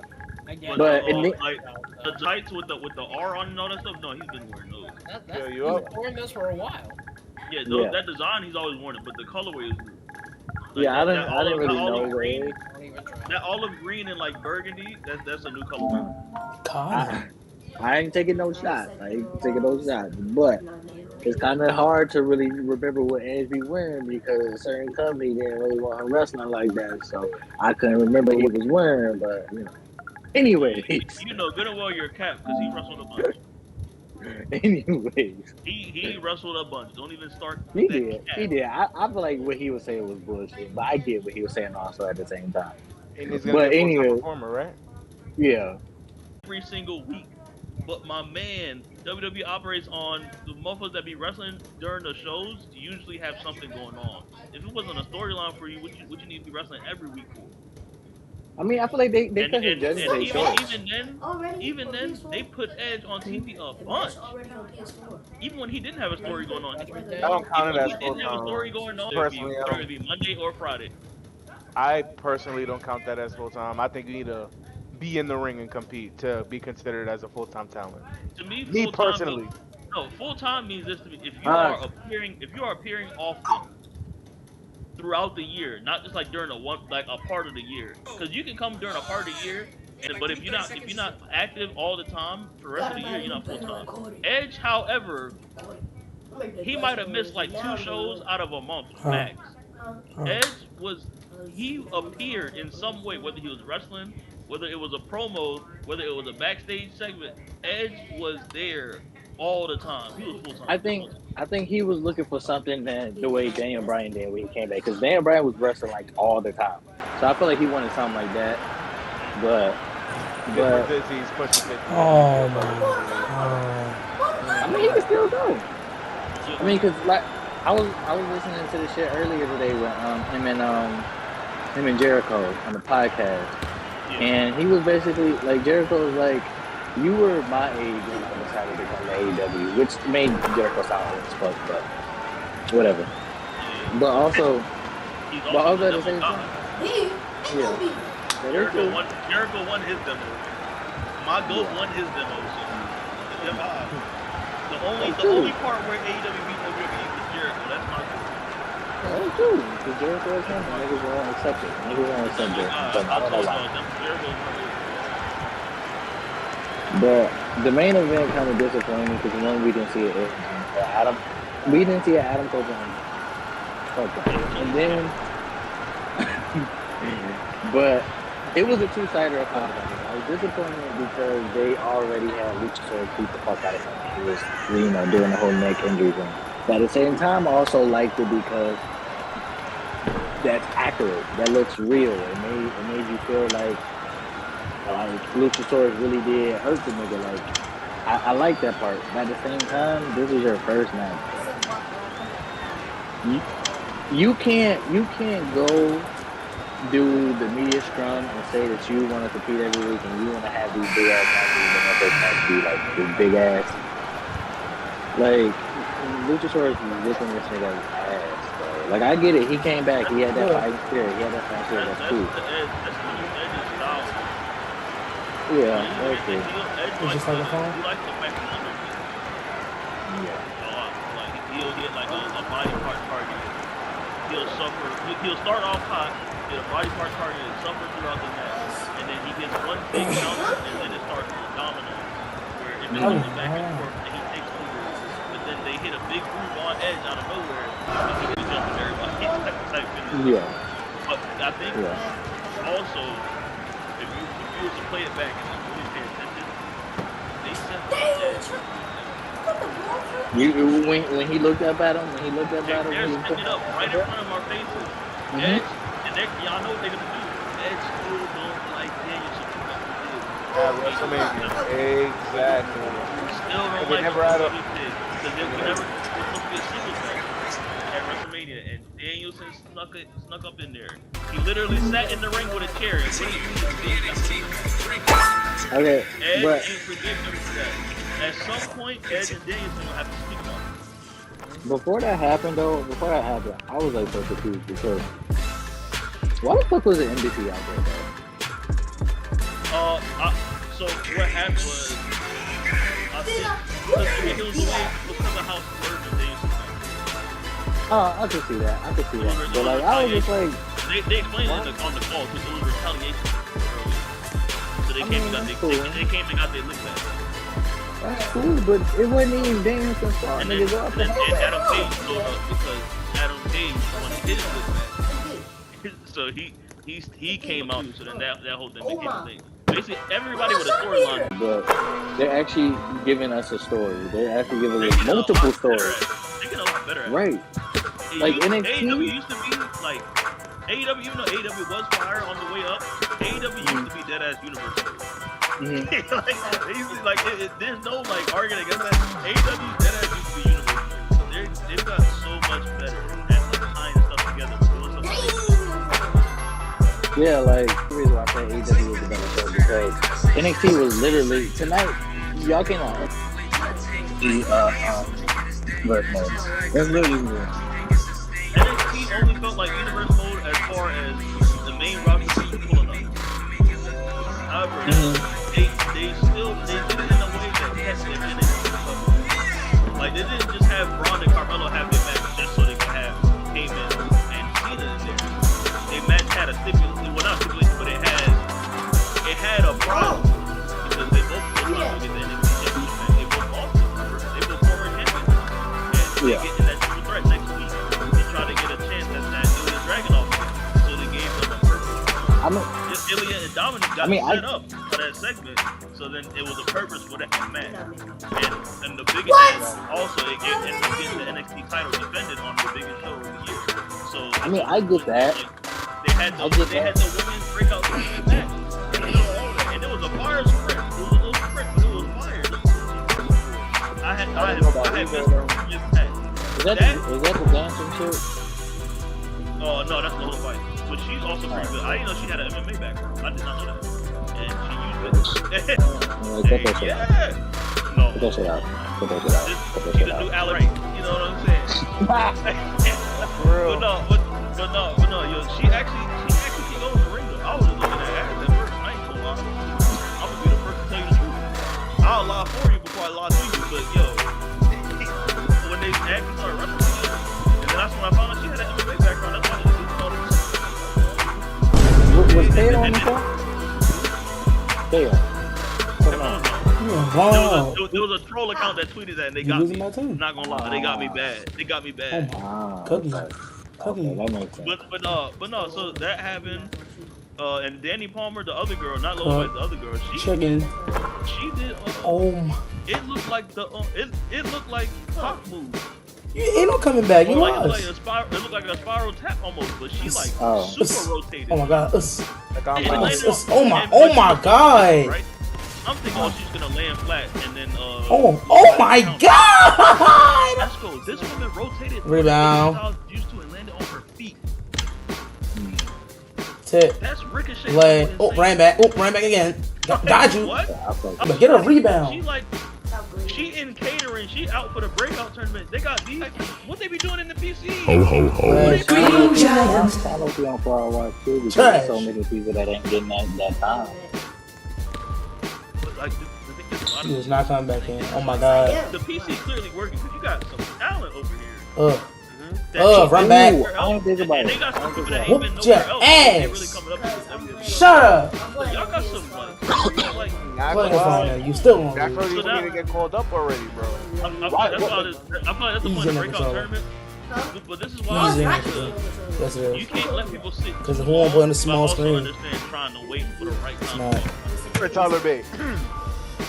But like the tights with the R on and all that stuff. No, he's been wearing those. That's you up? worn this for a while. Yeah, Yeah. that design he's always worn it, but the colorway is new. Like, Yeah, I that didn't really know. olive green, Ray. that olive green and like burgundy. That's a new colorway. I ain't taking no shots. I ain't taking no shots. But it's kind of hard to really remember what Edge be wearing because a certain company didn't really want him wrestling like that. So I couldn't remember what he was wearing. But, you know. Anyways. You know good and well you're a cap because he wrestled a bunch. Anyways. He wrestled a bunch. Don't even start. He did. He did. I feel like what he was saying was bullshit. But I get what he was saying also at the same time. And he's gonna But be a full-time anyway. performer, right? Yeah. Every single week. But my man, WWE operates on the motherfuckers that be wrestling during the shows usually have something going on. If it wasn't a storyline for you, what you need to be wrestling every week for? I mean, I feel like they And, cut his and, judgment and day short. even then, they put Edge on TV a bunch. Even when he didn't have a story going on, I don't count it as he full didn't have a story time. going on. Personally, Whether it be Monday or Friday. I personally don't count that as full time. I think you need to be in the ring and compete to be considered as a full time talent. To me, Me personally. Full time means this to me. If you are appearing often throughout the year, not just like during a part of the year, because you can come during a part of the year, but if you're not active all the time for the rest of the year, you're not full time. Edge, however, he might have missed like 2 shows out of a month max. Edge he appeared in some way, whether he was wrestling, whether it was a promo, whether it was a backstage segment. Edge was there all the time. He was full time. I think he was looking for something that the way Daniel Bryan did when he came back, because Daniel Bryan was wrestling like all the time. So I feel like he wanted something like that. But He's pushing 50. Oh my god. I mean, he can still go. I mean, cause like I was listening to the shit earlier today with him and Jericho on the podcast, and he was basically like, Jericho was like, you were my age when I decided to become AEW, which made Jericho sound old as fuck, but whatever. But also at the same time, Jericho won his demo. My GOAT won his demo. So the only part where AEW beat WWE was Jericho. That's my GOAT. That's true. Because Jericho is him. Niggas won't accept it. Niggas won't accept it. But I don't know why. But the main event kind of disappointed me because one, we didn't see it. We didn't see an Adam Cole Jones. And then, but it was a two-sider of I was disappointed because they already had Luchasaurus beat the fuck out of him. He was, doing the whole neck injury thing. But at the same time, I also liked it because that's accurate. That looks real. It made you feel like Luchasaurus really did hurt the nigga. Like, I like that part. But at the same time, this is your first match. You can't go do the media scrum and say that you want to compete every week and you want to have these big ass matches and that match be like this big ass. Like, Luchasaurus was whipping this nigga's ass, bro. Like, I get it. He came back. He had that fighting spirit. He had that fighting spirit. That's cool. Yeah, that's good. It's just like a phone? Yeah. Like, he'll get like a body part target. He'll suffer. He'll start off hot, get a body part target, and suffer throughout the match. And then he gets one big counter, and then it starts a domino. Where it goes back and forth, and he takes over. But then they hit a big move on Edge out of nowhere. And he gets jumping everybody type finish. Yeah. But I think also, if you were to play it back and really pay attention, they set up Edge. When he looked up at him, They're setting it up right in front of our faces. Edge, and y'all know what they're gonna do. Edge still don't like Danielson. At WrestleMania. Exactly. Still don't like never had a. because they were never supposed to be a singles match at WrestleMania, and Danielson snuck up in there. He literally sat in the ring with a chair. Okay, Edge but ain't forgiving him for that. At some point, Edge and Danielson will have to speak up. before that happened, I was like so confused because why the fuck was the NBC out there, bro? So what happened was, I think it was because of how Virgin Danielson I could see that. But like, I was just like, they explained it on the call because it was retaliation earlier. So they came and got their lick back. that's cool, but it wasn't even Danielson's fault. And Niggas off the then Adam Page showed up because Adam Page wanted his lick back. So he came out, so then that whole thing became a thing. Basically, everybody with a storyline. But they're actually giving us a story. They're actually giving us multiple stories. They can get better at it. Right. Like NXT AEW used to be like AEW, even though AEW was fire on the way up, AEW used to be dead ass Universal. There's no like arguing against that. AEW that used to be universal. They've got so much better at like tying stuff together. Yeah, like the reason why I say AEW was the better show because NXT was literally tonight. Y'all came on verse mode. That's literally good. NXT only felt like universe mode as far as the main roster was pulling up. However, they did it in a way that kept them in it. Like they didn't just have Braun and Carmelo have their match just so they could have Heyman and Cena in there. Their match had a stipulation, well not stipulation, but it had a problem because they both were trying to get the NXT championship. They both lost it. They both former champions, and they get in that triple threat next week to try to get a chance at that Ilya Dragunov match. So they gave them a purpose. Ilya and Dominic got set up for that segment, so then it was a purpose for that match. And the biggest thing also it ended up getting the NXT title defended on the biggest show of the year. So I mean, I get that. They had the women's breakout match, and it was a fire sprint. It was a little sprint, but it was fire. I had missed that. Is that the dancing shit? Oh no, that's Lola White. But she's also pretty good. I didn't know she had an MMA background. I did not know that. And she used it. Yeah. No. Put that shit out. She's a new Alex. You know what I'm saying? But no, yo, she actually can go in the ring though. I was just looking at her that first night, so I'm gonna be the first to tell you the truth. I'll lie for you before I lie to you, but yo, when they actually started wrestling together, and then that's when I found out she had an MMA background. That's why she did all this. Was Taylor on the show? Taylor. There was a troll account that tweeted that, and they got me. Not gonna lie, they got me bad. They got me bad. Okay, that makes sense. But no. So that happened, and Danny Palmer, the other girl, not Lola White, the other girl, she did. It looked like it looked like Pop move. You ain't no coming back. You lost. It looked like a spiral tap almost, but she like super rotated. Oh my god. Oh my god. Right? I'm thinking she's gonna land flat and then Oh my god. Let's go. This woman rotated. Rebound. Used to and landed on her feet. Tip. That's ricochet. Lay. Ran back. Ran back again. Got you. What? But get a rebound. She in catering. She out for the breakout tournament. They got these. What they be doing in the PC? Ho ho ho. I don't be on Far Watch too because there's so many people that ain't getting that time. He was not coming back in. Oh my god. The PC clearly working because you got some talent over here. Run back. I don't think about it. They got some people that ain't been Whoop your nowhere else. They really ass. coming up to this. Shut up. Y'all got some like. You still won't That's where lose. these niggas get called up already, bro. I feel like that's the point of breakout tournament. But this is why Easy. you Yes, it is. can't let people sit. Because who won't play on the small but screen? also understand trying to wait for the right time. Not. For Tyler Bate.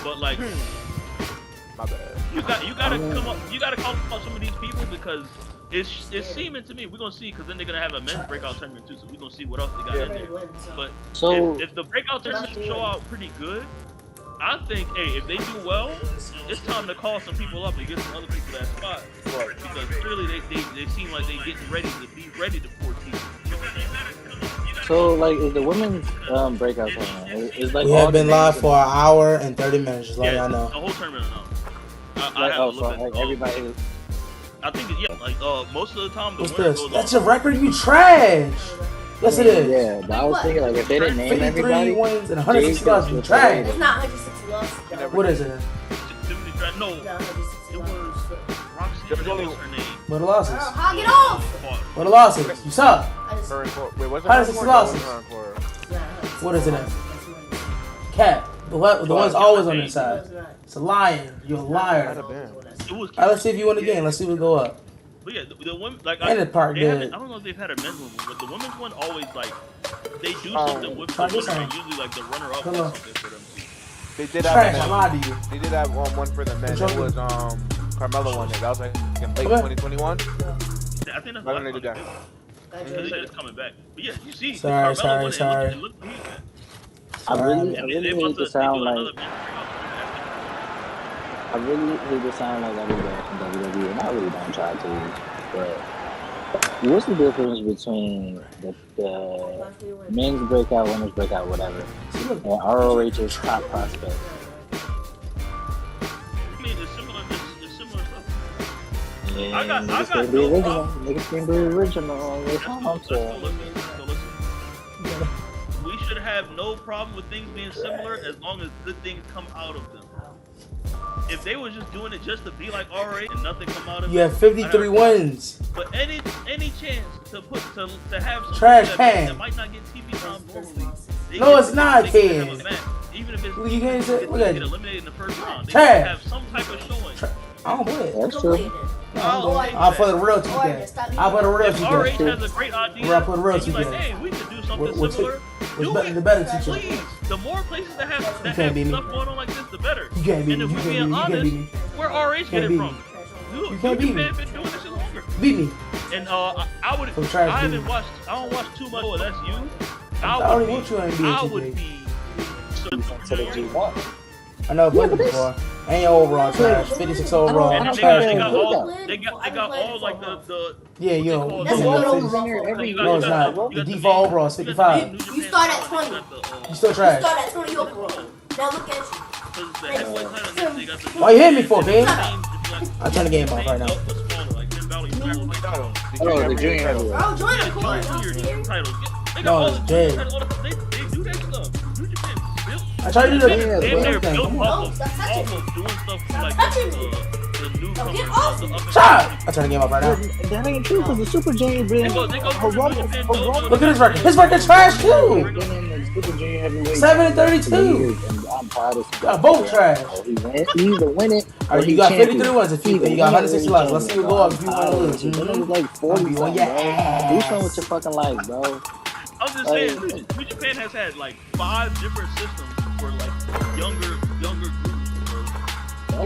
But like, My bad. you gotta come up. You gotta call out some of these people because it's seeming to me we're gonna see because then they're gonna have a men's breakout tournament too. So we're gonna see what else they got in there. But So if the breakout tournament show out pretty good, I think if they do well, it's time to call some people up and get some other people that spot. Because clearly they seem like they getting ready to be ready to 14. So, like, is the women's breakout tournament? Is like We have been live for an hour and 30 minutes, just like I know. The whole tournament now. Everybody is. I think most of the time the What's winner this? goes That's on. a record, you trash. Yes, it is. Yeah, but I was thinking, like, if they didn't name 53 everybody, wins and 160 lost, you trash. It's not 160 lost. What is it? No, it was Roxy. What was her name? What are the losses? Hog it off! What are the losses? You suck. Wait, what's 160 losses. What is it then? Cap. The one's always on their side. It's a lion. You're a liar. Alright, let's see if you win again. Let's see what go up. But yeah, the women like And the part they good. haven't, I don't know if they've had a men's one, but the women's one always like they do something with the winner, and usually like the runner up or something for them. They did Trash, have I lied to you. They did have one for the men. It was Carmelo one. That was like in late 2021. I think that's Why don't they do that? Because they're just coming back. But yeah, you see, Sorry. Carmelo won it, and look where he's at. I really They hate must to have sound do like another match I really hate to sound like I'm a guy from WWE, and I really don't try to. But what's the difference between the men's breakout, women's breakout, whatever, and ROH's top prospect? I mean, it's similar stuff. Yeah, I got niggas can't be no original. problem. Niggas can't be original. That's all I'm Let's go saying. listen. We should have no problem with things being similar as long as good things come out of them. If they were just doing it just to be like ROH and nothing come out of You it, have 53 wins. but any chance to have some Trash that can. might not get TV time normally. No, it's not, they can have kids. a match. Even if it's You can't say- they look at get it. eliminated in the first round, they Trash. can have some type of showing. I don't believe it. That's true. I'll play the real 2K. I'll play the real If RH 2K. has a great idea, I'll play the real and you're like, 2K. hey, we could do something What's similar. Do better? it. The better 2K. Please, the more places that have can't beat me. stuff going on like this, the better. You can't beat And me. if You we're can't being beat me. You can't honest, beat me. where RH get can't it beat from? me. New You can't beat me. Japan been doing this shit longer. Beat me. And I would. From trash I haven't beat me. watched. I don't watch too much. Oh, that's you. I already want you on I NBA would 2K. be. To the G1. I know I played it before. And your overall trash. 56 overall. And Trash. they game. got all. They got all like the. Yeah, you know. That's you a know, good 50. overall. No, it's not. The default overall is 55. You start at 20. You still You trash. start at 20 overall. Now look at Why you hit me for, man? I'm turning the game off right now. Oh, the junior heavyweight. Bro, join the court. No, it's dead. They do that stuff. New Japan built. I tried to do They're the built thing. off Come of on. doing stuff like touching the newcomers. get off. Shot! I turn the game off right now. That ain't true because the Super Junior been They go to New Japan Dojo. Look at his record. His record trash too. been in the Super Junior heavyweight 7-32. and I'm proud of Got both trash. He either win it or Alright, he you got champion. 53 wins if you got 160 lives. Let's see who go up if you want to lose. It's like 40 I'll be on something, your bro. ass. Do something with your fucking life, bro. I'm just saying, New Japan has had like 5 different systems for like younger groups. Bro.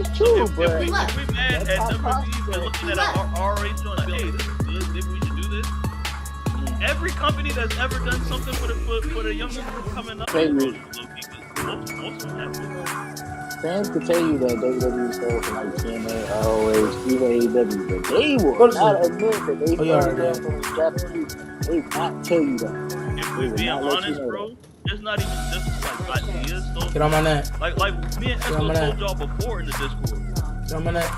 That's true, If but we mad at WWE for looking at our RH doing like, hey, this is good, maybe we should do this. Every company that's ever done something for the younger group coming up, Hey, most of them have. fans could tell you that WWE stole from like TNA, ROH, even AEW, but they Go will to not sleep. admit that they Oh, yeah, stole right from Japanese. They will not tell you that. If we're being honest, bro, it's not even just like ideas. So, Get on my neck. like me and Esco told y'all before in the Discord. Get on my neck.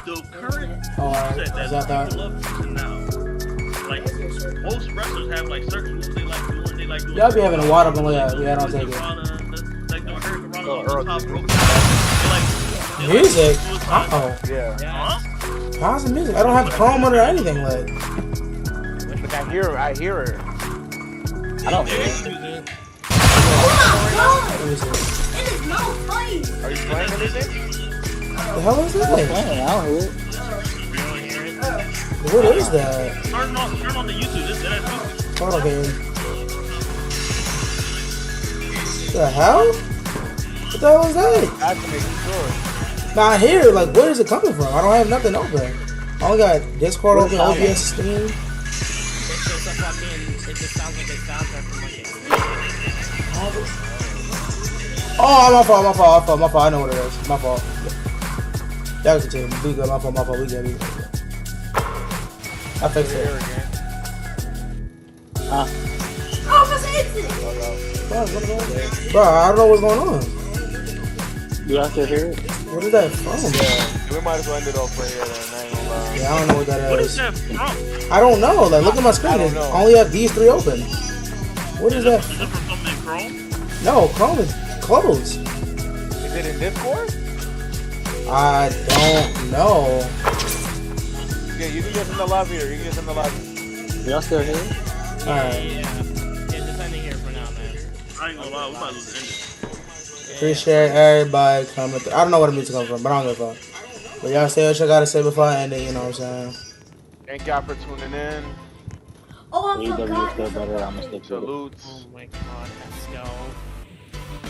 The current Alright, set that's that what I people thought. love using now, like most wrestlers have like certain moves they like doing. They like doing. Y'all be having a water balloon. Yeah, I don't take it. Like the Hurricane Rana on the top rope. They Music? do it Oh. Yeah. Huh? How's the music? I don't have Chrome or anything like. Like I hear it. I don't There know. is music. Let me see. It is no fight. Are you playing anything? The hell is that? Man, I don't hear it. What is that? Turn on the YouTube. That's music. Hold on, game. The hell? What the hell is that? I have to make sure. Now I hear it, like, where is it coming from? I don't have nothing open. I only got Discord open, OBS, Steam. It just sounds like a soundtrack from like Oh, my fault. I know what it is. My fault. Y'all continue. We good. My fault. We good. I fixed it. Oh, what's it? Bro, I don't know what's going on. You out there hear it? What is that from? Yeah, we might as well end it off right here then. I ain't gonna lie. Yeah, I don't know what that What is. is that from? I don't know. Like, look at my screen. I don't I know. only have these 3 open. What is that? Is it from something in Chrome? No, Chrome is closed. Is it in Discord? I don't know. Yeah, you can get in the live here. Y'all still hear it? Alright. Yeah, just ending here for now, man. I ain't gonna lie, we might lose the ending. Appreciate everybody coming through. I don't know where the music comes from, but I don't give a fuck. But y'all say what you gotta say before I end it, you know what I'm saying? Thank y'all for tuning in. Oh, I AEW is forgot. still better. I'm gonna stick to it. Salutes. Oh my god, let's go.